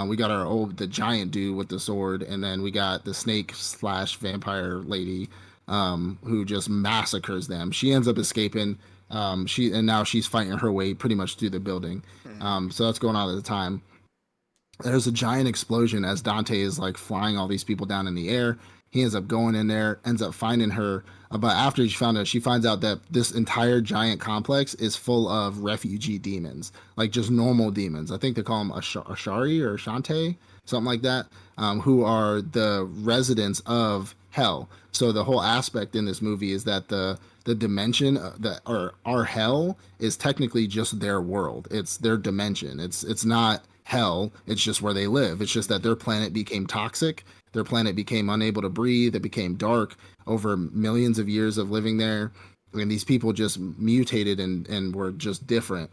We got the giant dude with the sword, and then we got the snake slash vampire lady, who just massacres them. She ends up escaping. Now she's fighting her way pretty much through the building. Hmm. So that's going on at the time. There's a giant explosion as Dante is like flying all these people down in the air. He ends up going in there, ends up finding her. But after she finds out that this entire giant complex is full of refugee demons, like just normal demons. I think they call them Ashari or Shante, something like that, who are the residents of hell. So the whole aspect in this movie is that the dimension that or our hell is technically just their world. It's their dimension. It's not hell. It's just where they live. It's just that their planet became toxic. Their planet became unable to breathe. It became dark over millions of years of living there. And these people just mutated and were just different.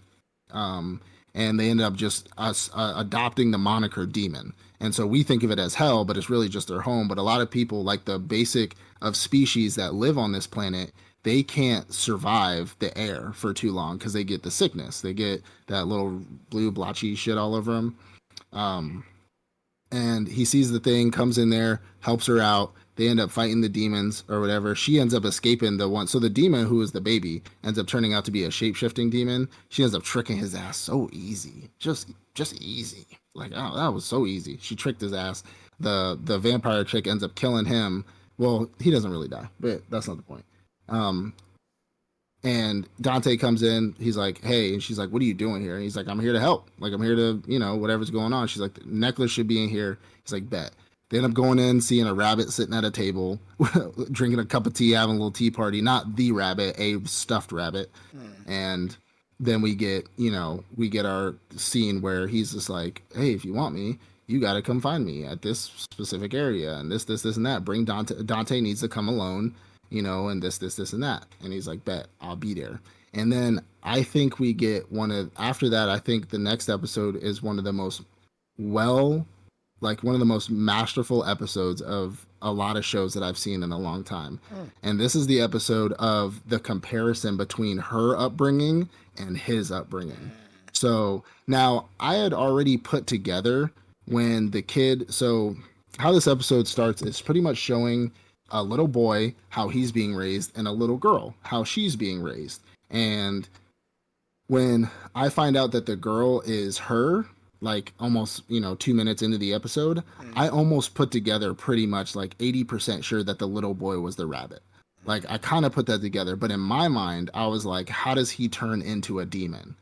Um, and they ended up just us adopting the moniker demon. And so we think of it as hell, but it's really just their home. But a lot of people, like the basic of species that live on this planet, they can't survive the air for too long because they get the sickness. They get that little blue blotchy shit all over them. Um, and he sees the thing, comes in there, helps her out. They end up fighting the demons or whatever. She ends up escaping the one. So the demon who is the baby ends up turning out to be a shape shifting demon. She ends up tricking his ass so easy, just easy. Like, oh, that was so easy. She tricked his ass. The vampire chick ends up killing him. Well, he doesn't really die, but that's not the point. Um, and Dante comes in. He's like, "Hey," and she's like, "What are you doing here?" And he's like, "I'm here to help. Like, I'm here to, whatever's going on." She's like, "The necklace should be in here." He's like, "Bet." They end up going in, seeing a rabbit sitting at a table, drinking a cup of tea, having a little tea party. Not the rabbit, a stuffed rabbit. Hmm. And then we get our scene where he's just like, "Hey, if you want me, you got to come find me at this specific area, and this, and that. Bring Dante. Dante needs to come alone, and this, and that." And he's like, "Bet, I'll be there." And then I think we get after that, I think the next episode is one of the most well, like one of the most masterful episodes of a lot of shows that I've seen in a long time. Hmm. And this is the episode of the comparison between her upbringing and his upbringing. So now I had already put together when the kid, so how this episode starts is pretty much showing a little boy how he's being raised and a little girl how she's being raised. And when I find out that the girl is her, like almost 2 minutes into the episode, I Mm. almost put together pretty much like 80% sure that the little boy was the rabbit. Like I kind of put that together, but in my mind, I was like, how does he turn into a demon?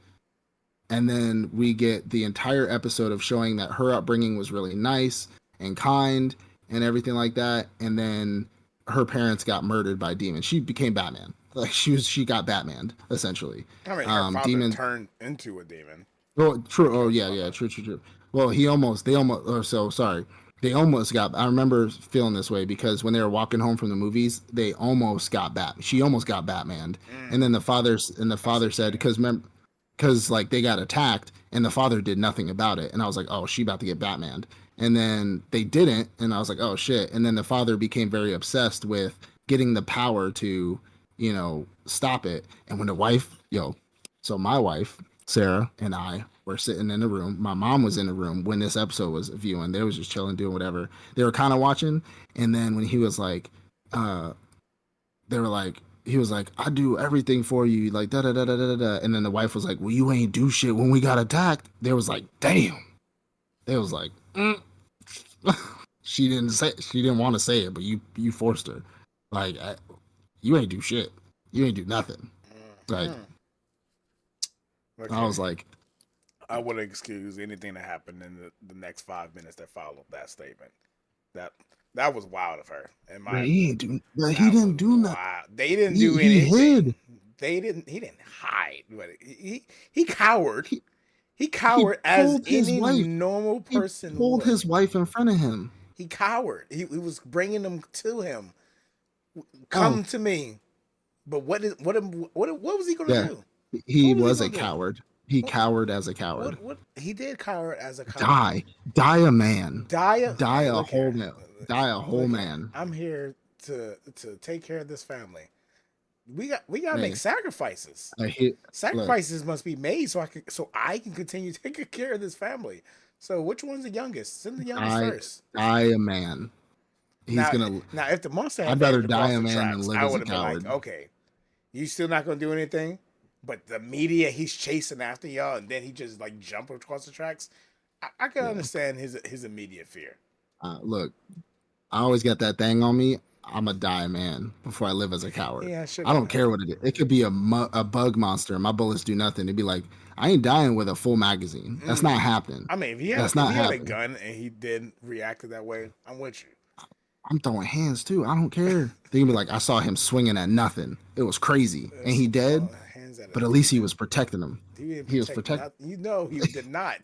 And then we get the entire episode of showing that her upbringing was really nice and kind and everything like that. And then her parents got murdered by demons. She became Batman. Like she got Batman essentially. I mean, her father Demons. turned into a demon. Oh, He true. Oh, killed the yeah, yeah. mother. True, true, true. Well, they almost. Oh, so sorry. They almost got. I remember feeling this way because when they were walking home from the movies, they almost got She almost got Batman, and then Mm. That's a the father said shame. because like they got attacked and the father did nothing about it, and I was like, oh, she about to get Batman, and then they didn't, and I was like, oh shit, and then the father became very obsessed with getting the power to stop it, and when the wife so my wife Sarah and I were sitting in the room. My mom was in the room when this episode was viewing. They was just chilling, doing whatever. They were kind of watching. And then when he was like, uh, they were like, he was like, I do everything for you, like da da da da da da. And then the wife was like, well, you ain't do shit when we got attacked. They was like, damn. They was like, mm. She didn't want to say it, but you forced her. Like, you ain't do shit. You ain't do nothing. Like, Mm. I Okay. was like, I would excuse anything that happened in the next 5 minutes that followed that statement. That that was wild of her. In my opinion, but he that didn't was do nothing. wild. They didn't do He anything. hid. They didn't. He didn't hide. But he cowered. He He he cowered as pulled his any wife. normal He person pulled would. his wife in front of him. He cowered. He was bringing them to him. Oh, Come to me. But what was he gonna yeah. do? He What was he was a gonna do? coward. He What cowered as a coward. what he did cower as a coward. Die. Die a man. Dia, Die hey, a look whole here, man. Die a whole look here. man. I'm here to take care of this family. We gotta make Hey, sacrifices. I hit look, Sacrifices must be made so I can continue taking care of this family. So which one's the youngest? Send the youngest die first. die a man. He's Now, gonna now, if the monster had I'd rather vanished die across a the man than tracks, live I as would a have been like, coward. okay, you still not gonna do anything. But the media, he's chasing after y'all, and then he just like jump across the tracks. I can Yeah. understand his immediate fear. Look, I always got that thing on me. I'm a die man before I live as a coward. Yeah, I should I have. don't care what it is. It could be a bug monster. My bullets do nothing. It'd be like I ain't dying with a full magazine. That's not happening. I mean, if he had That's if not he had a happening. gun and he didn't react that way, I'm with you. I'm throwing hands too. I don't care. They can be like I saw him swinging at nothing. It was crazy, and he dead. Hands at a But at least he demon. was protecting him. He didn't He was protect protect nothing. You know he did not.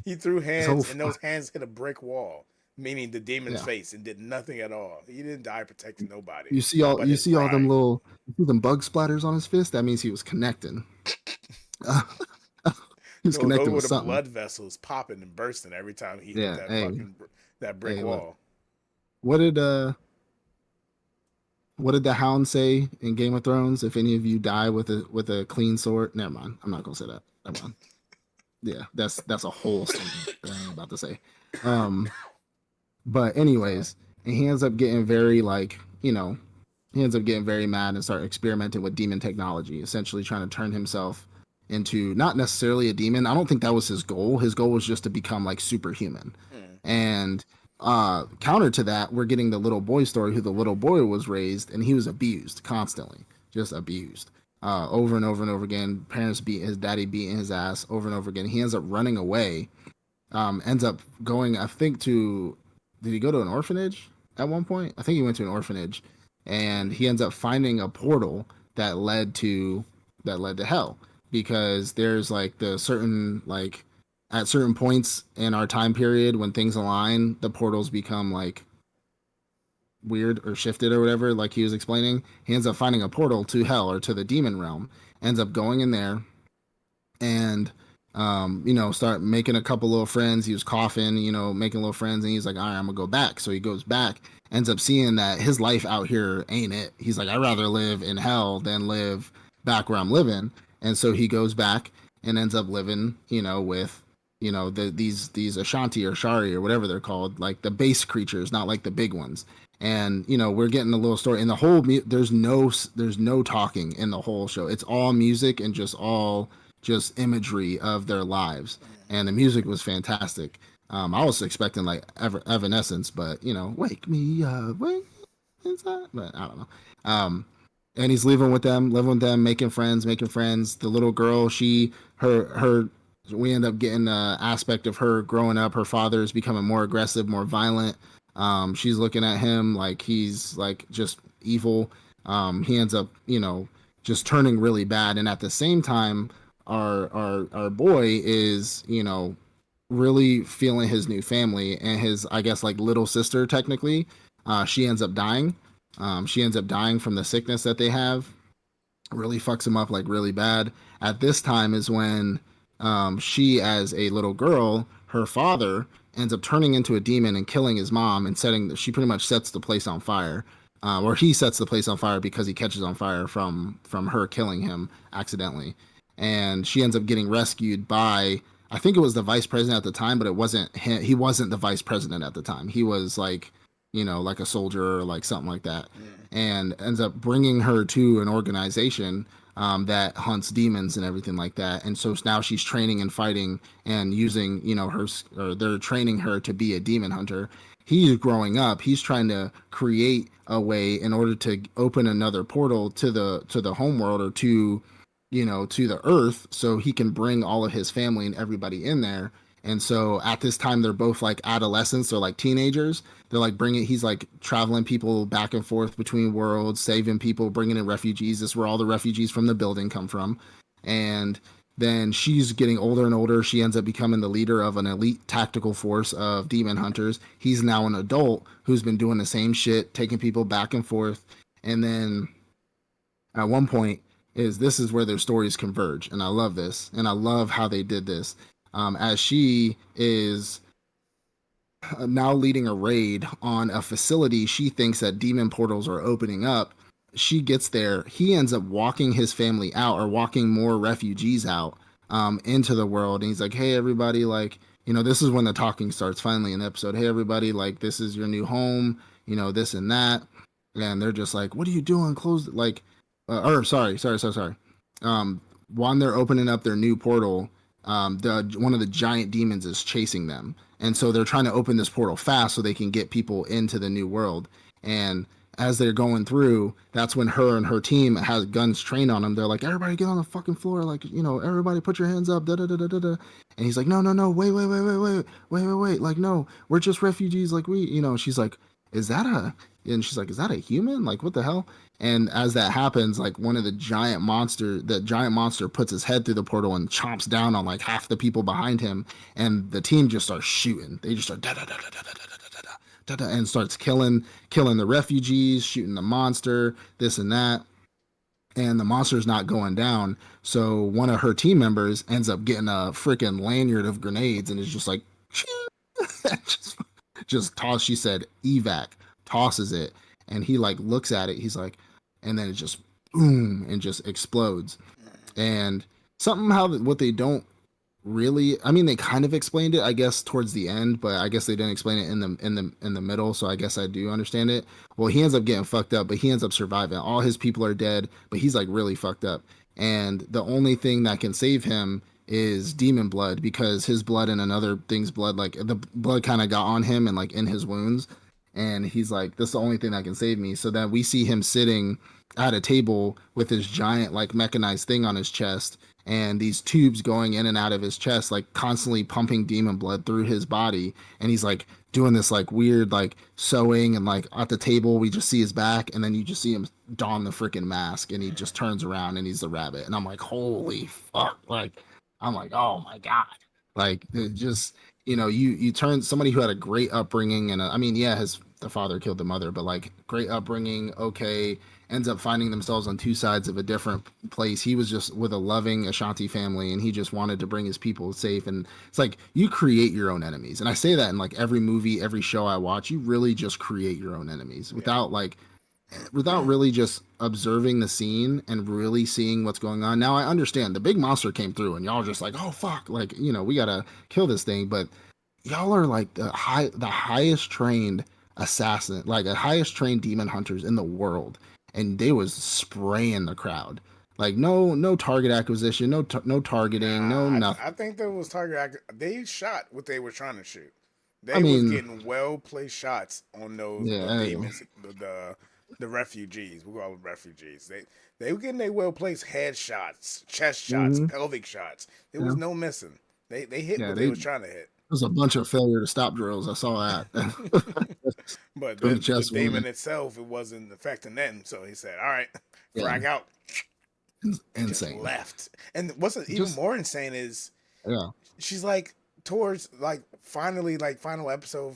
He threw his whole. hands, and those hands hit a brick wall, meaning the demon's Yeah. face, and did nothing at all. He didn't die protecting nobody, You see all but you his see all them pride. little you see them bug splatters on his fist. That means he was connecting. He was Those connecting were with the something. blood vessels popping and bursting every time he hit Yeah. that Hey. fucking that brick Hey. Look. wall. What did what did the Hound say in Game of Thrones? If any of you die with a clean sword, never mind. I'm not gonna say that. Never mind. Yeah, that's a whole statement that I'm about to say. Um, but Sorry. anyways, and he ends up getting very like he ends up getting very mad and start experimenting with demon technology, essentially trying to turn himself into not necessarily a demon. I don't think that was his goal. His goal was just to become like superhuman. Hmm. And counter to that, we're getting the little boy story who the little boy was raised and he was abused constantly, just abused. Over and over and over again. Parents beat his daddy beating his ass over and over again. He ends up running away. Ends up going, I think, to did he go to an orphanage at one point? I think he went to an orphanage, and he ends up finding a portal that led to hell because there's like the certain like at certain points in our time period when things align, the portals become like weird or shifted or whatever. Like he was explaining, he ends up finding a portal to hell or to the demon realm, ends up going in there and start making a couple little friends. He was coughing, making little friends, and he's like, all right, I'm gonna go back. So he goes back, ends up seeing that his life out here ain't it. He's like, I'd rather live in hell than live back where I'm living. And so he goes back and ends up living, with these Ashanti or Shari or whatever they're called, like the base creatures, not like the big ones. And we're getting a little story in the whole. There's no talking in the whole show. It's all music and just all just imagery of their lives, and the music was fantastic. I was expecting like Evanescence, but wake me up, wake inside, but I don't know. And he's living with them, making friends, making friends. The little girl, her, we end up getting the aspect of her growing up. Her father is becoming more aggressive, more violent. She's looking at him like he's like just evil. He ends up, just turning really bad. And at the same time, our boy is, really feeling his new family and his, I guess, like little sister technically. She ends up dying. She ends up dying from the sickness that they have. Really fucks him up like really bad. At this time is when she, as a little girl, her father ends up turning into a demon and killing his mom and setting. She pretty much sets the place on fire, or he sets the place on fire because he catches on fire from her killing him accidentally, and she ends up getting rescued by. I think it was the vice president at the time, but it wasn't him. He wasn't the vice president at the time. He was like, like a soldier or like something like that, and ends up bringing her to an organization that hunts demons and everything like that. And so now she's training and fighting and using, her, or they're training her to be a demon hunter. He's growing up. He's trying to create a way in order to open another portal to the home world or to the earth so he can bring all of his family and everybody in there. And so at this time, they're both like adolescents or like teenagers. They're like he's like traveling people back and forth between worlds, saving people, bringing in refugees. This is where all the refugees from the building come from. And then she's getting older and older. She ends up becoming the leader of an elite tactical force of demon hunters. He's now an adult who's been doing the same shit, taking people back and forth. And then at one point, this is where their stories converge. And I love this. And I love how they did this. As she is now leading a raid on a facility she thinks that demon portals are opening up. She gets there. He ends up walking his family out or walking more refugees out into the world. And he's like, hey, everybody, like, this is when the talking starts finally in the episode. Hey, everybody, like, this is your new home, this and that. And they're just like, what are you doing? Close, like, sorry. When they're opening up their new portal, one of the giant demons is chasing them, and so they're trying to open this portal fast so they can get people into the new world. And as they're going through, that's when her and her team has guns trained on them. They're like, everybody get on the fucking floor, like, everybody put your hands up, da da da da da. And he's like, no, wait, like, no, we're just refugees, like she's like, is that a and she's like, is that a human? Like, what the hell? And as that happens, like the giant monster puts his head through the portal and chomps down on like half the people behind him, and the team just starts shooting. They just start da da da da da da da da da da, and starts killing the refugees, shooting the monster, this and that. And the monster's not going down, so one of her team members ends up getting a freaking lanyard of grenades and is just like, just toss. She said evac, tosses it, and he like looks at it. He's like, and then it just boom and just explodes. And somehow what they don't really, I mean, they kind of explained it, I guess, towards the end, but I guess they didn't explain it in the middle. So I guess I do understand it. Well, he ends up getting fucked up, but he ends up surviving. All his people are dead, but he's like really fucked up. And the only thing that can save him is demon blood, because his blood and another thing's blood, like the blood kind of got on him and like in his wounds. And he's like, that's the only thing that can save me. So then we see him sitting at a table with this giant like mechanized thing on his chest, and these tubes going in and out of his chest, like constantly pumping demon blood through his body. And he's like doing this like weird like sewing, and like at the table we just see his back, and then you just see him don the freaking mask, and he just turns around and he's the rabbit. And I'm like, holy fuck. Like, I'm like, oh my god. Like, it just, you turn somebody who had a great upbringing, and I mean, yeah, the father killed the mother, but like great upbringing, okay, ends up finding themselves on two sides of a different place. He was just with a loving Ashanti family, and he just wanted to bring his people safe. And it's like, you create your own enemies. And I say that in like every movie, every show I watch, you really just create your own enemies without really just observing the scene and really seeing what's going on. Now I understand the big monster came through and y'all are just like, oh fuck, like, we gotta kill this thing. But y'all are like the highest trained assassin, like the highest trained demon hunters in the world, and they was spraying the crowd. Like no target acquisition, no targeting, no Nah, nothing. I think that was target. They shot what they were trying to shoot. I They was mean, getting well placed shots on the yeah, hey, demons, the refugees. We call them refugees. They were getting their well placed head shots, chest shots, hmm pelvic shots. There was yeah, no missing. They hit yeah. what they They was trying to hit. there's a bunch of failure to stop drills. I saw that. But From the the chest demon wound. itself, it wasn't affecting them. So he said, "All right, Yeah, frag out," and just insane. left. And what's even Just more insane is yeah, she's like towards like finally like final episode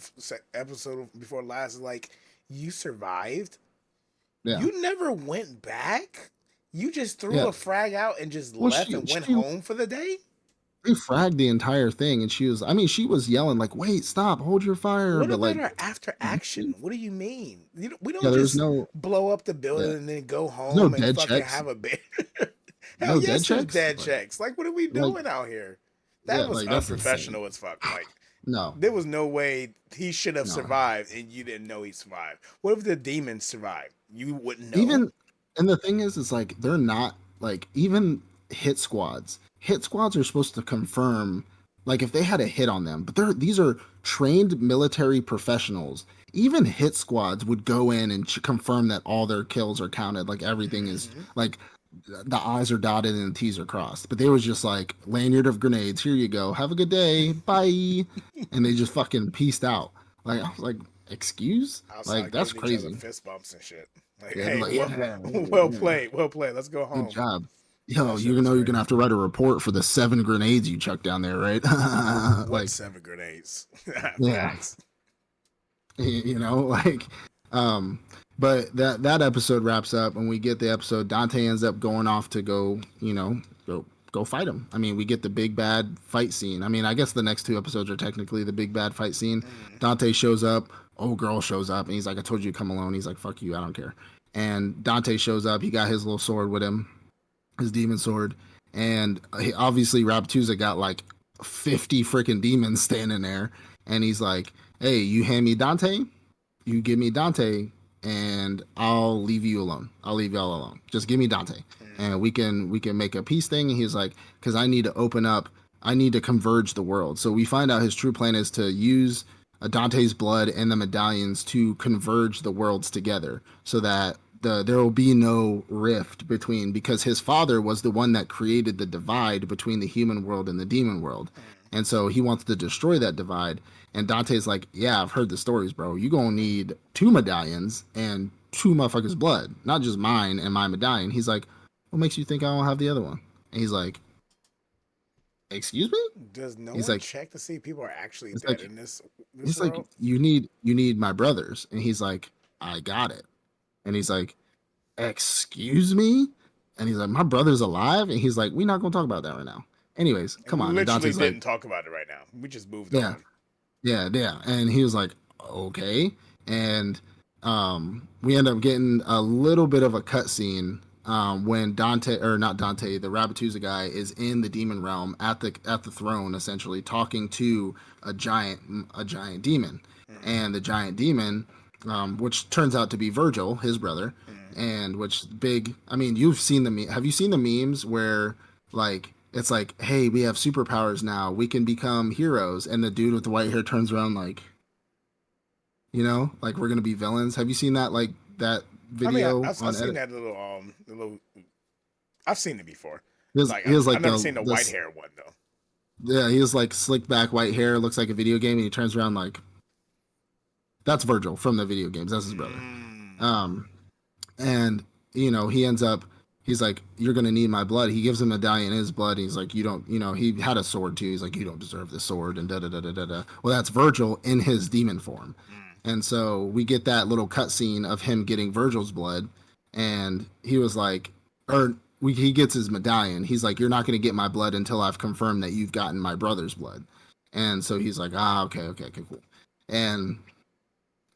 before last is like, you survived. yeah, You never went back. You just threw yeah. a frag out and just Well, left and went home for the day. they fragged the entire thing, and I mean, she was yelling like, "Wait, stop, hold your fire!" What But about like, our after action? What do you mean? We yeah, don't there's just no, blow up the yeah, building and then go there's no home and dead fucking checks, have a bear. Hell no dead yes, there's checks. dead checks. Like, what are we Like, doing out here? That yeah, was like that's insane. unprofessional as fuck. Like, No, there was no way he should have no. survived and you didn't know he survived. What if the demons survived? You wouldn't know? Even and the thing is like they're not like even hit squads. Hit squads are supposed to confirm like if they had a hit on them, but these are trained military professionals. Even hit squads would go in and confirm that all their kills are counted, like everything is Hmm. like the I's are dotted and the T's are crossed. But they was just like lanyard of grenades. Here you go. Have a good day. Bye. And they just fucking pieced out. Like I was like, excuse? Like Outside that's giving each other crazy. fist bumps and shit. Like, Yeah, they're hey, like, well, yeah, well played, well played. Let's go good home. job. Yo, That shit you was know you're gonna crazy. have to write a report for the 7 grenades you chucked down there, right? What Like, 7 grenades? yeah, Facts. like, um, but that episode wraps up, and we get the episode. Dante ends up going off to go, go fight him. I mean, we get the big bad fight scene. I mean, I guess the next 2 episodes are technically the big bad fight scene. Mm. Dante shows up. Old girl shows up, and he's like, "I told you to come alone." He's like, "Fuck you, I don't care." And Dante shows up. He got his little sword with him, his demon sword, and obviously Rabbituza got like 50 freaking demons standing there, and he's like, "Hey, you hand me Dante, you give me Dante, and I'll leave you alone. I'll leave y'all alone. Just give me Dante, Mm. and we can make a peace thing." And he's like, "Because I need to open up, I need to converge the world." So we find out his true plan is to use Dante's blood and the medallions to converge the worlds together, so that there will be no rift between, because his father was the one that created the divide between the human world and the demon world. Mm. And so he wants to destroy that divide. And Dante's like, "Yeah, I've heard the stories, bro. You gonna need 2 medallions and 2 motherfuckers' blood, not just mine and my medallion." He's like, "What makes you think I don't have the other one?" And he's like, "Excuse me?" Does no He's one like, check to see if people are actually "It's dead like, in this it's like world? you need my brothers." And he's like, "I got it." And he's like, "Excuse me?" And he's like, "My brother's alive." And he's like, "We're not gonna talk about that right now." Anyways, And come we on. And literally Dante's like, didn't talk about it right now. We just moved "Yeah, on. yeah, yeah." And he was like, "Okay." And we end up getting a little bit of a cutscene when Dante, or not Dante, the Rabbituza guy is in the demon realm at the throne, essentially talking to a giant demon, Mm. and the giant demon, which turns out to be Virgil, his brother, Mm. and which big. I mean, you've seen have you seen the memes where like it's like, "Hey, we have superpowers now. We can become heroes," and the dude with the white hair turns around like, like we're gonna be villains. Have you seen that I mean, video I've on seen edit? that little. I've seen it before. He Like, has I've like never the seen the white this hair one though. yeah, he has like slicked back white hair, looks like a video game, and he turns around like, that's Virgil from the video games. That's his brother. Mm. Um, and he ends up, he's like, "You're gonna need my blood." He gives him a medallion in his blood. And he's like, "You don't," he had a sword too. He's like, "You don't deserve this sword," and da da da da da da. Well, that's Virgil in his demon form. Mm. And so we get that little cutscene of him getting Virgil's blood, and he was like, he gets his medallion. He's like, "You're not going to get my blood until I've confirmed that you've gotten my brother's blood." And so he's like, "Ah, okay, okay, okay, cool." And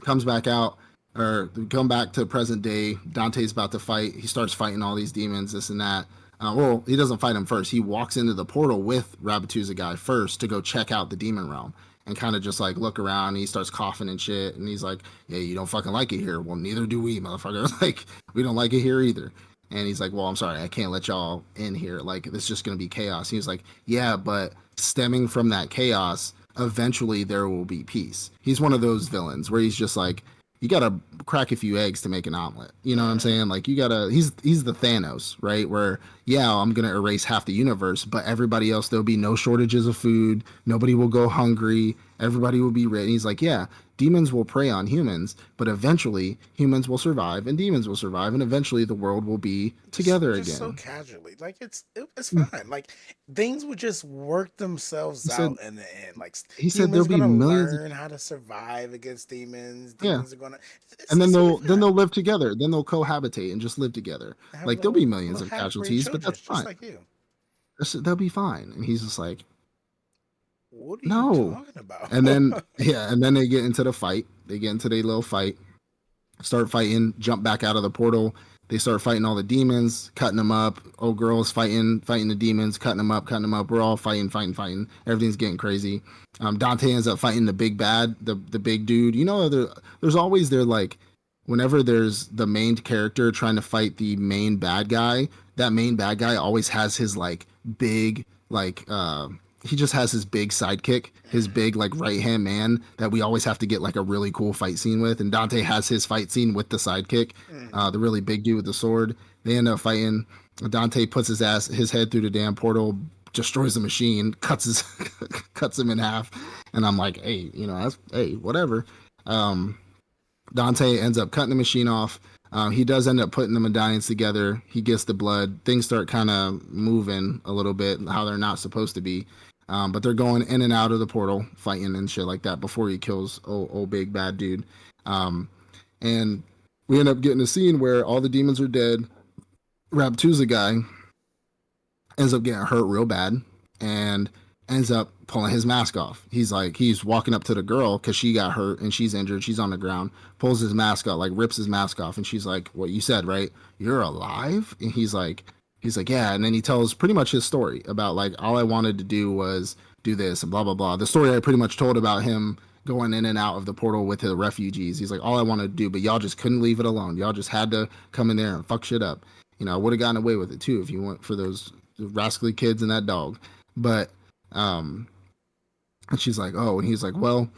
comes back out, or come back to present day. Dante's about to fight. He starts fighting all these demons, this and that. Well, he doesn't fight him first. He walks into the portal with Rabbituza guy first to go check out the demon realm and kind of just like look around. And he starts coughing and shit. And he's like, "Yeah, you don't fucking like it here." "Well, neither do we, motherfucker." Like, we don't like it here either. And he's like, well, I'm sorry, I can't let y'all in here. Like, it's just going to be chaos. He was like, yeah, but stemming from that chaos, eventually there will be peace. He's one of those villains where he's just like, you gotta crack a few eggs to make an omelet. You know what I'm saying? Like, you gotta. He's the Thanos, right? Where yeah, I'm gonna erase half the universe, but everybody else there'll be no shortages of food. Nobody will go hungry. Everybody will be rich. And he's like, yeah, demons will prey on humans, but eventually humans will survive and demons will survive, and eventually the world will be together just so again. casually, like it's fine. Like things would just work themselves He said out in the end. Like he said there'll humans be gonna millions of learn how to survive against demons. yeah, Demons are gonna. and then It's gonna be they'll fine. live together. Then they'll cohabitate and just live together. Have Like there'll be little millions of half breed casualties, but children, that's just fine. like you. They'll be fine. And he's just like, What are you no. talking about? And then yeah, and then they get into the fight. They get into their little fight, start fighting, jump back out of the portal. They start fighting all the demons, cutting them up. Oh, girls fighting the demons, cutting them up, cutting them up. We're all fighting. Everything's getting crazy. Dante ends up fighting the big bad, the big dude. You know, there's always like whenever there's the main character trying to fight the main bad guy, that main bad guy always has his like big like he just has his big sidekick, his big like right hand man that we always have to get like a really cool fight scene with. And Dante has his fight scene with the sidekick, Mhm. the really big dude with the sword. They end up fighting. Dante puts his head through the damn portal, destroys the machine, cuts his cuts him in half. And I'm like, hey, that's hey, whatever. Um, Dante ends up cutting the machine off. He does end up putting the medallions together. He gets the blood. Things start kind of moving a little bit, how they're not supposed to be. But they're going in and out of the portal, fighting and shit like that before he kills old big bad dude. Um, and we end up getting a scene where all the demons are dead. Raptuza guy ends up getting hurt real bad and ends up pulling his mask off. He's walking up to the girl because she got hurt and she's injured. She's on the ground, pulls his mask off, like rips his mask off. And she's like, what you said, right? You're alive? And he's like, yeah. And then he tells pretty much his story about like, all I wanted to do was do this and blah, blah, blah. The story I pretty much told about him going in and out of the portal with the refugees. He's like, all I wanted to do, but y'all just couldn't leave it alone. Y'all just had to come in there and fuck shit up. I would have gotten away with it too if you went for those rascally kids and that dog. But um and she's like, oh, and he's like, well,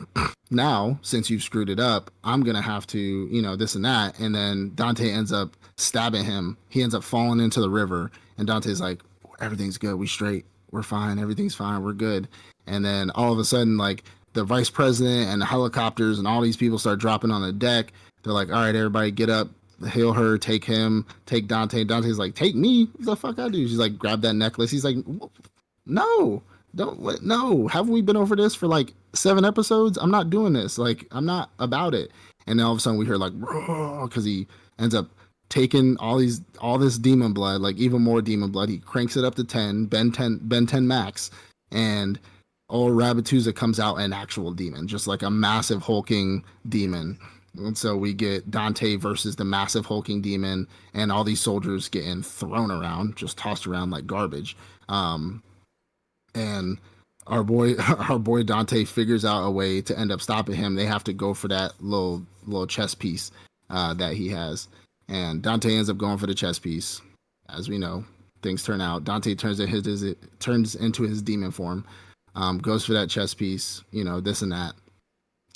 now since you've screwed it up, I'm gonna have to, this and that. And then Dante ends up stabbing him. He ends up falling into the river, and Dante's like, everything's good, we straight, we're fine, everything's fine, we're good. And then all of a sudden, like the vice president and the helicopters and all these people start dropping on the deck. They're like, all right, everybody get up, heal her, take him, take Dante. Dante's like, take me? What the fuck I do? She's like, grab that necklace. He's like, no, don't let, no. Haven't we been over this for like 7 episodes? I'm not doing this. Like, I'm not about it. And then all of a sudden we hear like, because he ends up taking all this demon blood, like even more demon blood. He cranks it up to 10, Ben 10 max, and old Rabatuza comes out an actual demon, just like a massive hulking demon. And so we get Dante versus the massive hulking demon, and all these soldiers getting thrown around, just tossed around like garbage. And our boy Dante figures out a way to end up stopping him. They have to go for that little chess piece that he has, and Dante ends up going for the chess piece. As we know, things turn out. Dante turns into his demon form, goes for that chess piece. This and that.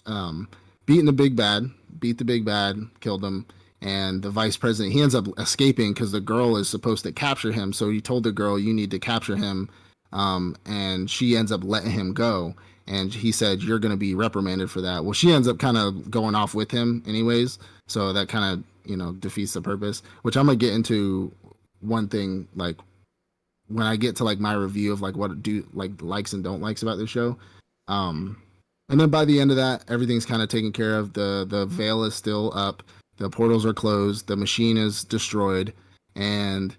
Um, beating the big bad, beat the big bad, killed him. And the vice president, he ends up escaping because the girl is supposed to capture him. So he told the girl, you need to capture him. And she ends up letting him go. And he said, you're going to be reprimanded for that. Well, she ends up kind of going off with him anyways. So that kind of, defeats the purpose, which I'm going to get into one thing, like when I get to like my review of like what do like likes and don't likes about the show. Um, and then by the end of that, everything's kind of taken care of. The veil is still up. The portals are closed. The machine is destroyed. And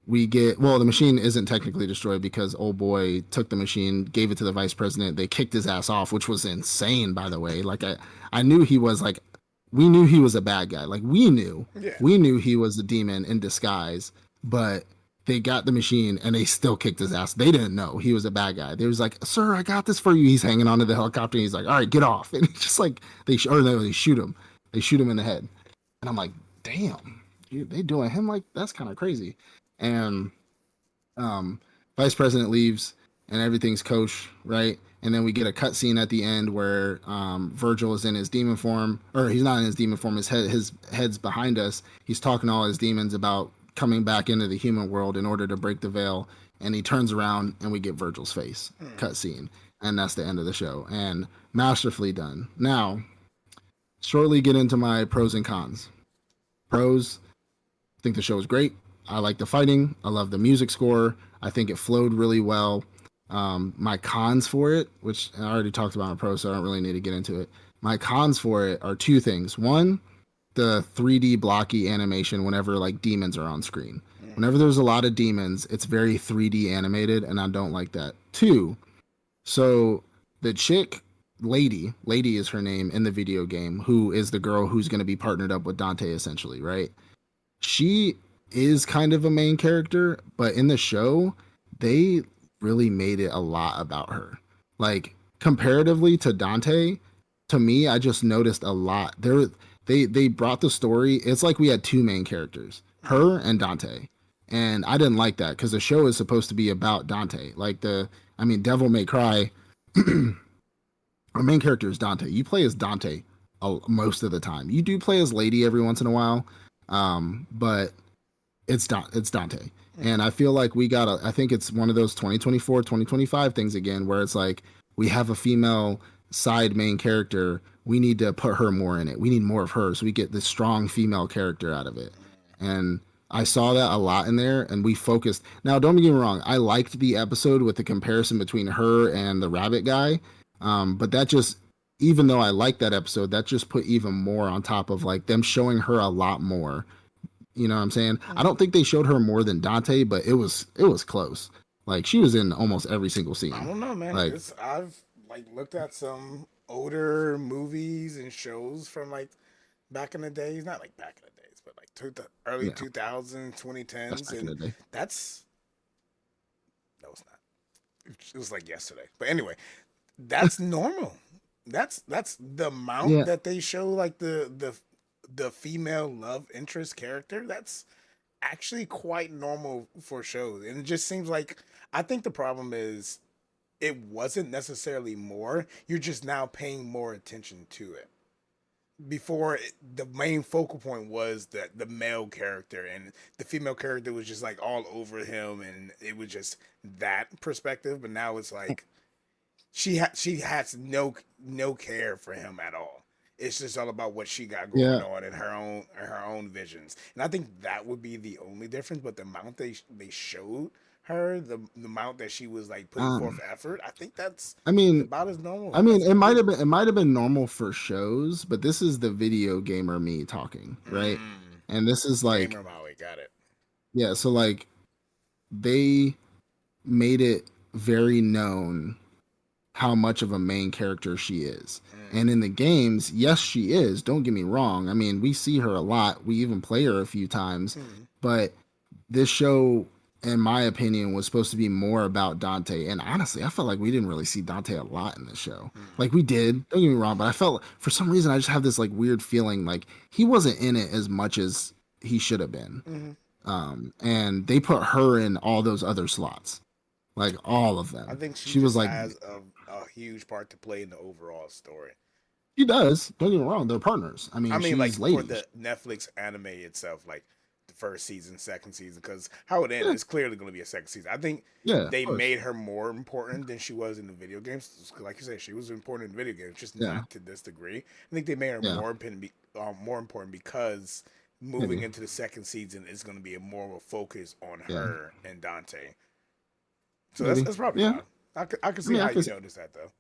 the machine isn't technically destroyed because old boy took the machine, gave it to the vice president. They kicked his ass off, which was insane, by the way. Like I knew he was like, we knew he was a bad guy. Like Yeah. we knew he was the demon in disguise, but they got the machine and they still kicked his ass. They didn't know he was a bad guy. They was like, sir, I got this for you. He's hanging onto the helicopter. And he's like, all right, get off. And it's just like, they shoot him. They shoot him in the head. And I'm like, damn. they doing him like that's kind of crazy. And um, vice president leaves and everything's kosher, right? And then we get a cutscene at the end where Virgil is in his demon form, or he's not in his demon form. His head's behind us. He's talking to all his demons about coming back into the human world in order to break the veil. And he turns around and we get Virgil's face cutscene, and that's the end of the show. And masterfully done. Now, shortly get into my pros and cons. Pros, I think the show is great. I like the fighting. I love the music score. I think it flowed really well. My cons for it, which I already talked about in pro, so I don't really need to get into it. My cons for it are two things. One, the 3D blocky animation whenever like demons are on screen. Whenever there's a lot of demons, it's very 3D animated, and I don't like that. Two, so the chick, Lady is her name in the video game, who is the girl who's going to be partnered up with Dante essentially, right? She is kind of a main character, but in the show, they really made it a lot about her. Like comparatively to Dante, to me, I just noticed a lot. They brought the story. It's like we had two main characters, her and Dante. And I didn't like that because the show is supposed to be about Dante. Devil May Cry, our main character is Dante. You play as Dante most of the time. You do play as Lady every once in a while, but it's Dante. And I feel like I think it's one of those 2024, 2025 things again, where it's like we have a female side main character. We need to put her more in it. We need more of her so we get this strong female character out of it. And I saw that a lot in there, and we focused. Now, don't get me wrong. I liked the episode with the comparison between her and the rabbit guy. But that just, even though I liked that episode, that just put even more on top of like them showing her a lot more. You know what I'm saying? I don't think they showed her more than Dante, but it was close. Like she was in almost every single scene. I don't know, man. Like I've like looked at some older movies and shows from like back in the days, not like back in the days, but like early yeah, 2000s, that's 2010s, back in and the day. that's that was not. It was like yesterday. But anyway, that's normal. That's the amount Yeah, that they show like the female love interest character. That's actually quite normal for shows, and it just seems like I think the problem is it wasn't necessarily more. You're just now paying more attention to it. Before the main focal point was the male character, and the female character was just like all over him, and it was just that perspective. But now it's like she has no care for him at all. It's just all about what she got going yeah, on and her own visions. And I think that would be the only difference. But the amount they showed her, the amount that she was like putting forth um, effort, I think that's I mean, about as normal I mean, as it could be. it might have been normal for shows, but this is the video gamer me talking, right? Mm, And this is like, Gamer Maui got it. yeah, so like they made it very known how much of a main character she is. Mm, And in the games, yes, she is. Don't get me wrong. I mean, we see her a lot. We even play her a few times. mm, But this show, in my opinion, was supposed to be more about Dante. And honestly, I felt like we didn't really see Dante a lot in this show. mm. Like we did, don't get me wrong, but I felt for some reason I just have this like weird feeling like he wasn't in it as much as he should have been. Hmm. And they put her in all those other slots, like all of I them. think she She was just like, has a huge part to play in the overall story. she does. Don't get me wrong, they're partners. I I mean, mean, like she's for lady. the Netflix anime itself, like the first season, second season, because how it ends Yeah, is clearly going to be a second season. I think yeah, of they course. made her more important than she was in the video games. Like you said, she was important in the video games, just Yeah, not to this degree. I think they made her yeah, more important because moving maybe. into the second season is going to be a more of a focus on Yeah, her and Dante. So maybe. that's probably Yeah. why. I can I see mean, how you notice that though.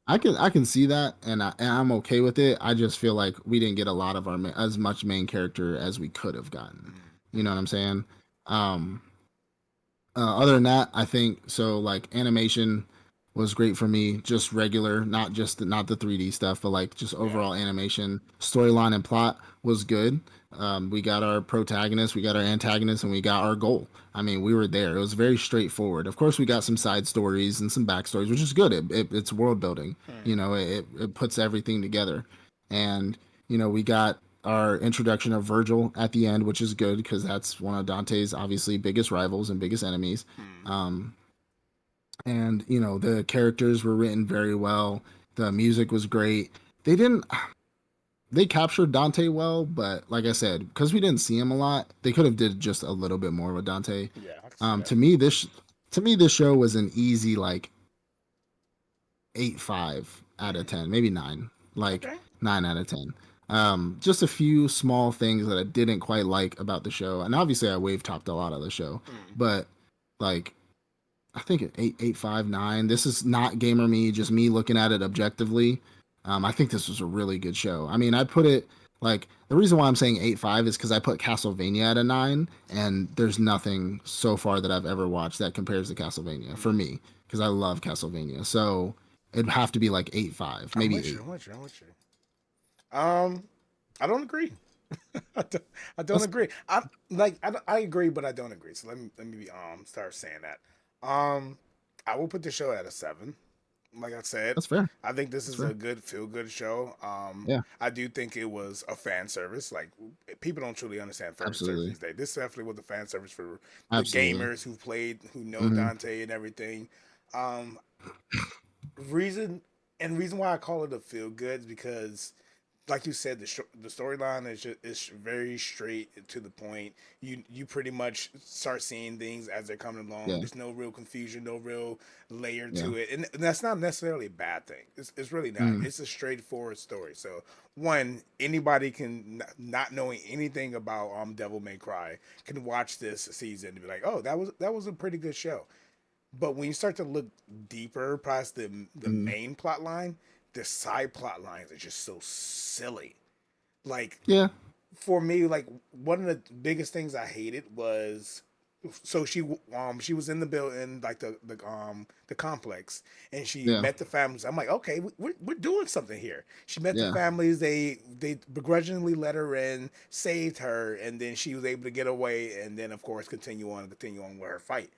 I can see that, and I'm okay with it. I just feel like we didn't get a lot of as much main character as we could have gotten. You know what I'm saying? Um, Other than that, I think so. Like animation was great for me, just regular, not the 3D stuff, but like just Yeah. overall animation, storyline and plot was good. We got our protagonist, we got our antagonist, and we got our goal. I mean, we were there. It was very straightforward. Of course, we got some side stories and some backstories, which is good. It's world building. Hmm. You know, it puts everything together, and we got our introduction of Virgil at the end, which is good because that's one of Dante's obviously biggest rivals and biggest enemies. Hmm. Um, and you know the characters were written very well. The music was great. They didn't they captured Dante well, but like I said, because we didn't see him a lot, they could have did just a little bit more with Dante. Yeah, I can see that. To me, this show was an easy like 8.5 out of Hmm. 10, maybe 9, like Okay. 9 out of 10. Just a few small things that I didn't quite like about the show, and obviously I wave topped a lot of the show, Hmm. but like I think 8.5, 9. This is not gamer me, just me looking at it objectively. I think this was a really good show. I mean, I put it like the reason why I'm saying 8.5 is because I put Castlevania at a 9, and there's nothing so far that I've ever watched that compares to Castlevania for Hmm. me because I love Castlevania. So it'd have to be like 8.5, I'm maybe with you. eight. I'm with you. I'm with you. Um, I don't agree. I don't, I don't That's agree. I agree, but I don't agree. So let me start saying that. Um, I will put the show at a 7. Like I said, that's fair. I think this That's is a fair. good feel good show. Yeah, I do think it was a fan service. Like people don't truly understand fan service absolutely, these days. This definitely was a fan service for the absolutely. gamers who played, who know Hmm. Dante and everything. Um, reason reason why I call it a feel good is because like you said, the storyline is very straight to the point. You pretty much start seeing things as they're coming along. Yeah, There's no real confusion, no real layer yeah. to it, and that's not necessarily a bad thing. It's really not. Mm, It's a straightforward story. So one, anybody can not knowing anything about Devil May Cry can watch this season and be like, oh, that was a pretty good show. But when you start to look deeper past the mm. main plot line, the side plot lines are just so silly. Like Yeah, for me, like one of the biggest things I hated was so she was in the building like the complex and she yeah, met the families. I'm like, okay, we're doing something here. She met the yeah. families. They begrudgingly let her in, saved her, and then she was able to get away. And then of course continue on with her fight.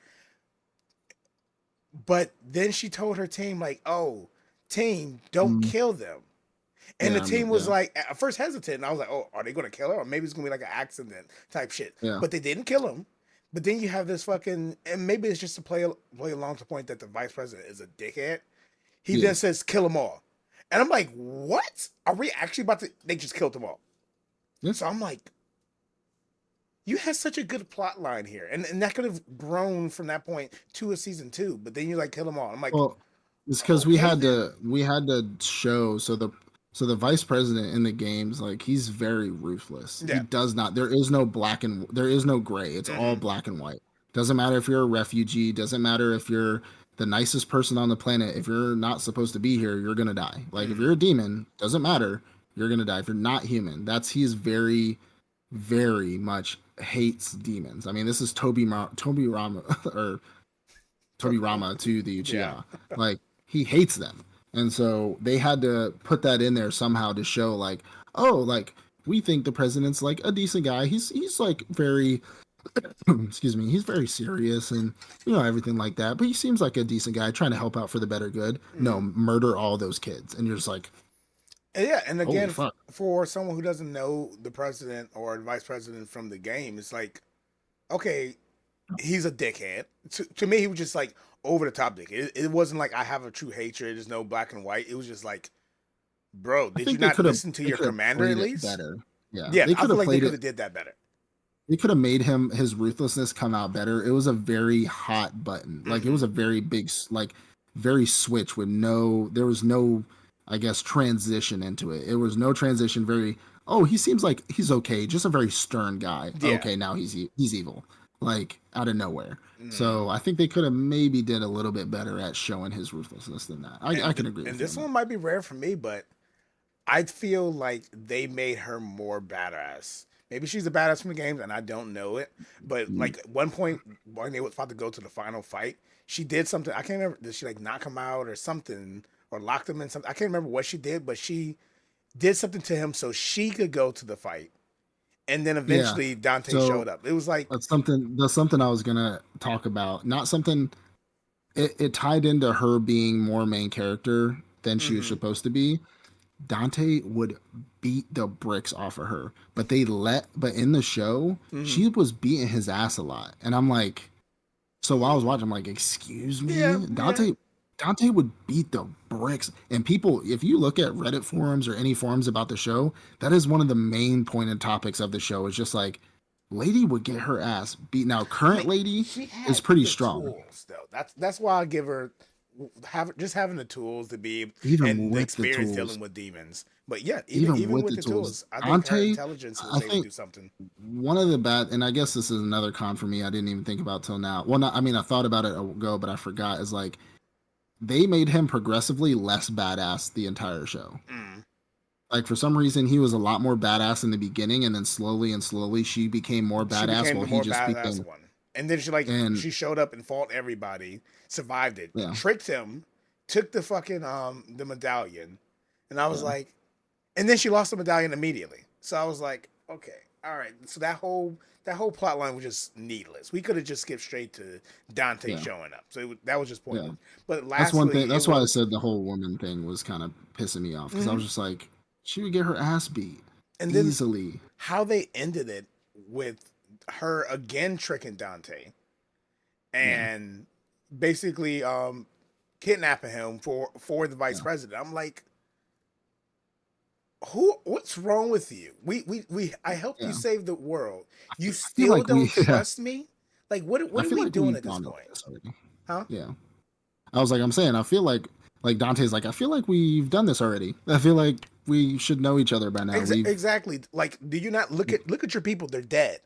But then she told her team, like, oh, team, don't Mm, kill them. And yeah, the I remember. team was Yeah, like, at first hesitant. And I was like, oh, are they going to kill her? Or maybe it's going to be like an accident type shit. yeah, But they didn't kill him. But then you have this fucking, and maybe it's just to play along to the point that the vice president is a dickhead. He he then is. says, kill them all. And I'm like, what? Are we actually about to? They just killed them all. Yeah. So I'm like, you had such a good plot line here. And that could have grown from that point to a season 2. But then you like kill them all. I'm like, Well, it's because okay then. we had to show so the vice president in the games like he's very ruthless. He Yeah. does not. There is no gray. It's all Hmm. black and white. Doesn't matter if you're a refugee. Doesn't matter if you're the nicest person on the planet. If you're not supposed to be here, you're gonna die. Like if you're Hmm. a demon, doesn't matter. You're gonna die. If you're not human, he's very much hates demons. I mean, this is Toby Rama or Toby Rama to the Yeah. Uchiha. Like he hates them. And so they had to put that in there somehow to show like, oh, like we think the president's like a decent guy. He's like very excuse me, he's very serious and you know everything like that. But he seems like a decent guy trying to help out for the better good. No, Hmm. murder all those kids. And you're just like, And yeah, and holy again, fuck. for someone who doesn't know the president or the vice president from the game, it's like, okay, he's a dickhead. To me, he was just like over the top dick. It wasn't like I have a true hatred. There's no black and white. It was just like, bro, I did you think they not could have listen to they your could have commander at played it least? better. Yeah. Yeah, They I could feel have like they played could it have did that better. they could have made his ruthlessness come out better. It was a very hot button. Like it was Hmm. a very big like very switch with no there was no I guess transition into it. It was no transition very oh, he seems like he's okay, just a very stern guy. Yeah. Okay, now he's evil. Like out of nowhere. Hmm. So I think they could have maybe did a little bit better at showing his ruthlessness than that. I can agree And with you this on that. one might be rare for me, but I feel like they made her more badass. Maybe she's a badass from the games, and I don't know it. But Mm, like at one point when they was about to go to the final fight, she did something. I can't remember. Did she like knock him out or something, or locked him in something? I can't remember what she did, but she did something to him so she could go to the fight. And then yeah. eventually Dante So showed up. It was like, that's something I was gonna talk about. Not something it tied into her being more main character than she was mm-hmm, supposed to be. Dante would beat the bricks off of her. But in the show, Mm-hmm. she was beating his ass a lot. And I'm like, so while I was watching, I'm like, excuse Yeah, me? yeah. Dante would beat the bricks. And people, if you look at Reddit forums or any forums about the show, that is one of the main pointed topics of the show. Is just like, Lady would get her ass beat. Now, I current mean, Lady she is had pretty the strong, tools though. That's why I give her having the tools to be even and the with the experience tools. dealing with demons. But yeah, Even even with with the the tools, tools, I think her Dante, intelligence was I able to think do something. one of the bad, and I guess this is another con for me I didn't even think about till now. Well, not, I mean, I thought about it ago, but I forgot. Is like they made him progressively less badass the entire show. Mm. Like for some reason, he was a lot more badass in the beginning, and then slowly and slowly she became more She badass, became the while he more just badass became. one. And then And she showed up and fought everybody, survived it, yeah, tricked him, took the fucking the medallion, and I was yeah, like, and then she lost the medallion immediately. So I was like, okay, all right. So that whole plot line was just needless. We could have just skipped straight to Dante yeah, showing up. So that was just yeah. pointless. But That's one thing. lastly, it That's why I was. said the whole woman thing was kind of pissing me off because I Mhm. was just like, she would get her ass beat And then easily. how they ended it with her again tricking Dante Yeah, and basically kidnapping him for the vice yeah, president. I'm like, what's wrong with you? We I helped you yeah. save the world. You I feel still like we, don't yeah, trust me? Like I what are feel we like doing we've at this gone over point? this already. Huh? Yeah. I was like, I'm saying, I feel like Dante's like, I feel like we've done this already. I feel like we should know each other by now. We've, Exactly. Like, do you not look at your people? They're dead.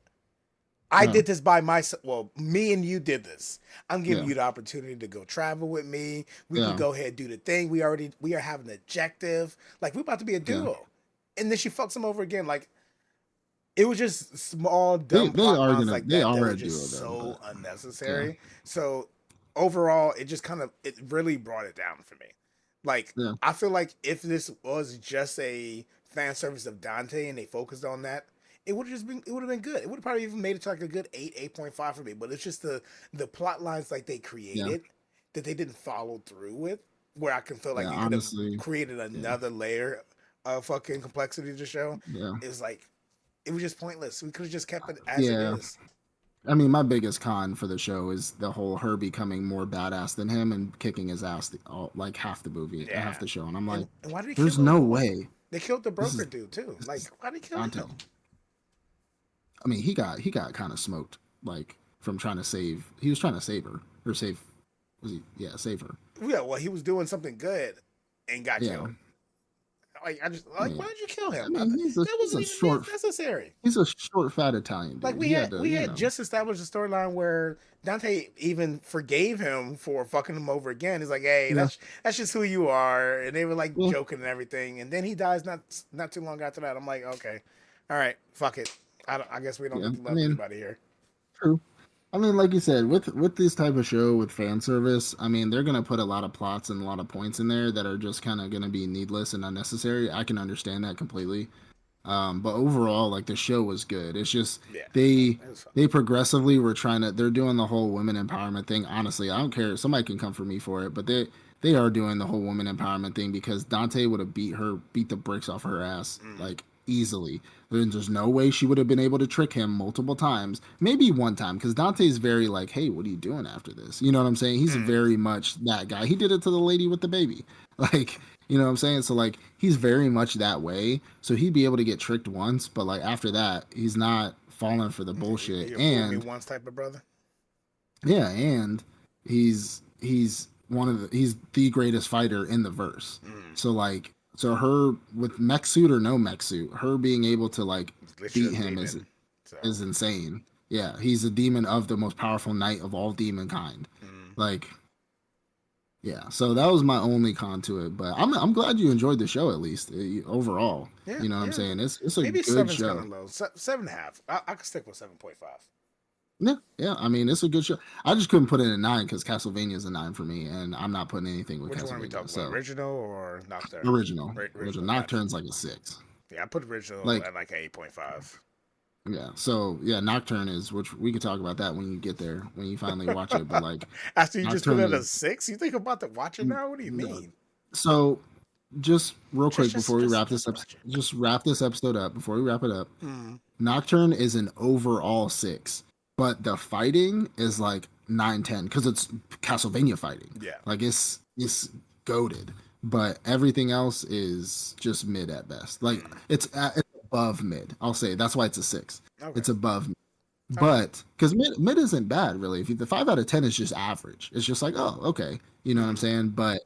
I uh, did this by myself. Well, me and you did this. I'm giving yeah, you the opportunity to go travel with me. We can yeah, go ahead and do the thing. We are having an objective. Like we're about to be a yeah. duo. And then she fucks him over again. Like it was just small They dumb they plot are lines gonna like they that that are was a duo just though, so but yeah, unnecessary. So overall, it just kind of it really brought it down for me. Like yeah, I feel like if this was just a fan service of Dante and they focused on that, it would have been good. It would have probably even made it to like a good 8.5 for me. But it's just the plot lines like they yeah, created that they didn't follow through with, where I can feel yeah. like it could have Honestly, created yeah, another layer of fucking complexity to the show. yeah, It was like it was just pointless. We could have just kept it as it yeah. is. I mean, my biggest con for the show is the whole her becoming more badass than him and kicking his ass like half the movie, half Yeah. the show, and I'm like, And why did they there's kill him no for? way They killed the this broker is dude too. this Like, is why did they kill Dante. him? I mean, he got kind of smoked, like from trying to save. He was trying to save her or save. Was he? Yeah, save her. Yeah, well, he was doing something good and got Yeah. killed. Like, I just I like, mean, why did you kill him? That he's wasn't a even short necessary. fat Italian Like dude. He had to, we had just established a storyline where Dante even forgave him for fucking him over again. He's like, hey, yeah, that's just who you are, and they were like yeah, joking and everything. And then he dies not too long after that. I'm like, okay, all right, fuck it. I guess we don't yeah. need to I love mean, anybody here. true. I mean, like you said, with this type of show with fan service, I mean, they're gonna put a lot of plots and a lot of points in there that are just kind of gonna be needless and unnecessary. I can understand that completely. But overall, like the show was good. It's just Yeah, they it was fun. they progressively were trying to. They're doing the whole women empowerment thing. Honestly, I don't care. Somebody can come for me for it, but they are doing the whole women empowerment thing because Dante would have beat the bricks off her ass Mm. like easily. There's no way she would have been able to trick him multiple times. Maybe one time because Dante's very like, hey, what are you doing after this? You know what I'm saying? He's Mm. very much that guy. He did it to the lady with the baby. Like, you know what I'm saying? So like he's very much that way. So he'd be able to get tricked once, but like after that, he's not falling for the bullshit. You're fool me And once type of brother. yeah, and he's the greatest fighter in the verse. Mm. So like so her with mech suit or no mech suit, her being able to like beat Literally him demon. So. is insane. Yeah, he's a demon of the most powerful knight of all demon kind. Mm. Like yeah, so that was my only con to it, but I'm glad you enjoyed the show at least overall. Yeah, You know what I'm yeah. saying? It's a Maybe good seven's kind show. of low. 7.5. I could stick with 7.5. Yeah, yeah. I mean, it's a good show. I just couldn't put it at 9 because Castlevania is a 9 for me, and I'm not putting anything with Which one are we Castlevania. talking about? So Original or Nocturne? original Original, gotcha. Nocturne's like a 6. Yeah, I put original Like at like 8.5. yeah, so yeah, Nocturne is which we could talk about that when you get there when you finally watch it. But like After you just put Nocturne it at a is 6, you think I'm about to watch it now? What do you no. mean? So just real quick before we wrap this up, watch it. just wrap this episode up. Before we wrap it up, Mm. Nocturne is an overall 6, but the fighting is like 9-10 because it's Castlevania fighting. Yeah. Like it's goated, but everything else is just mid at best. Like it's above mid. I'll say that's why it's a 6. Okay. It's above mid. But because mid isn't bad really. If the 5 out of 10 is just average, it's just like, oh, okay, you know what I'm saying. But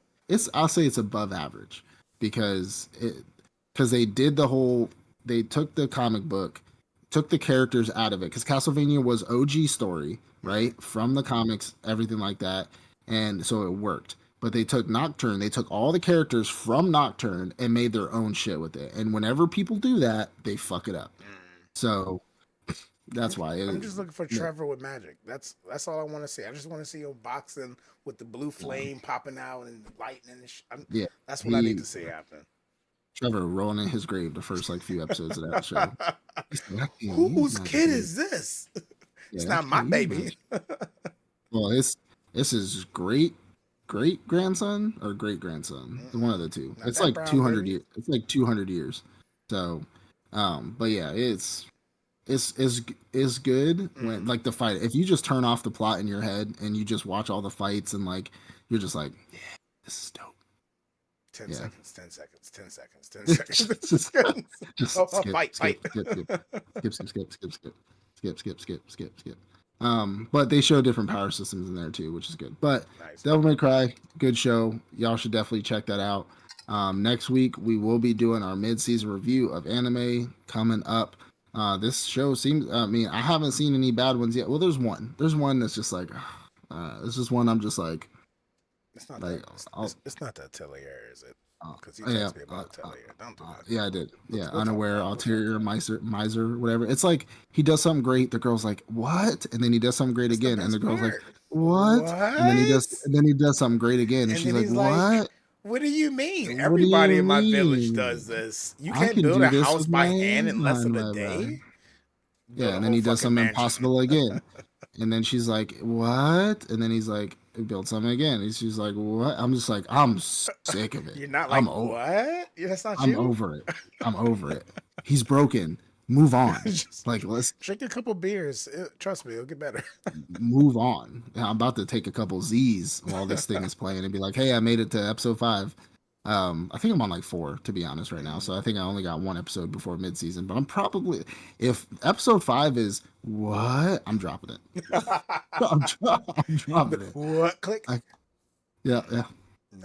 I'll say it's above average because they did they took the comic book, took the characters out of it because Castlevania was OG story, right, from the comics, everything like that, and so it worked. But they took Nocturne, they took all the characters from Nocturne and made their own shit with it. And whenever people do that, they fuck it up. So that's why I'm just looking for Trevor with magic. That's all I want to see. I just want to see him boxing with the blue flame popping out and lightning. And that's what I need to see happen. Trevor rolling in his grave the first few episodes of that show. Whose kid is this? It's not my baby. Well, this is great grandson or great grandson. One of the two. It's like 200 years. It's like 200 years. So, but yeah, it's good when like the fight. If you just turn off the plot in your head and you just watch all the fights and like you're just like, yeah, this is dope. 10 seconds, 10 seconds, 10 seconds, 10 seconds. Just fight. Skip. But they show different power systems in there too, which is good. But Nice. Devil May Cry, good show. Y'all should definitely check that out. Next week we will be doing our mid-season review of anime coming up. This show seems, I mean, I haven't seen any bad ones yet. Well, there's one that's just like, it's just one I'm just like, it's not like, it's not that Tellier, is it? Because you yeah, texted me about Tellier. Don't do that. Yeah, I did. Yeah, unaware, ulterior, miser, whatever. It's like he does something great. The girl's like, "What?" And then he does something great again, and the girl's like, "What?" And then he does something great again, and she's like, "What?" What do you mean? What Everybody do you in my village mean? does this. You I can't can build do a this house with by my hand in less than a hand, day. Yeah, and then he does something impossible again. And then she's like, "What?" And then he's like, "Build something again." And she's like, "What?" I'm just like, I'm sick of it. You're not like, what? Yeah, that's not you. I'm over it. I'm over it. He's broken. Move on. Like, let's drink a couple beers. Trust me, it'll get better. Move on. I'm about to take a couple Z's while this thing is playing and be like, "Hey, I made it to episode 5." I think I'm on like 4 to be honest right now. So I think I only got 1 episode before mid-season, but I'm probably, if episode 5 is what, I'm dropping it. I'm dropping it. What? Click. Yeah. No,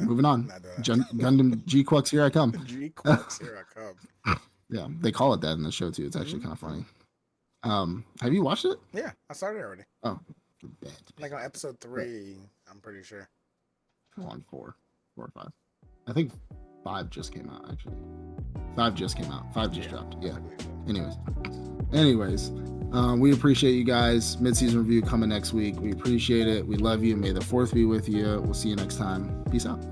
moving on. Gundam G-Quux, here I come. G-Quux, here I come. Yeah, they call it that in the show too. It's actually kind of funny. Have you watched it? Yeah, I started already. Oh, like on episode 3, I'm pretty sure. On 4 or 5. I think 5 just came out, actually. 5 just came out. 5 just dropped. Yeah. Anyways, we appreciate you guys. Mid-season review coming next week. We appreciate it. We love you. May the 4th be with you. We'll see you next time. Peace out.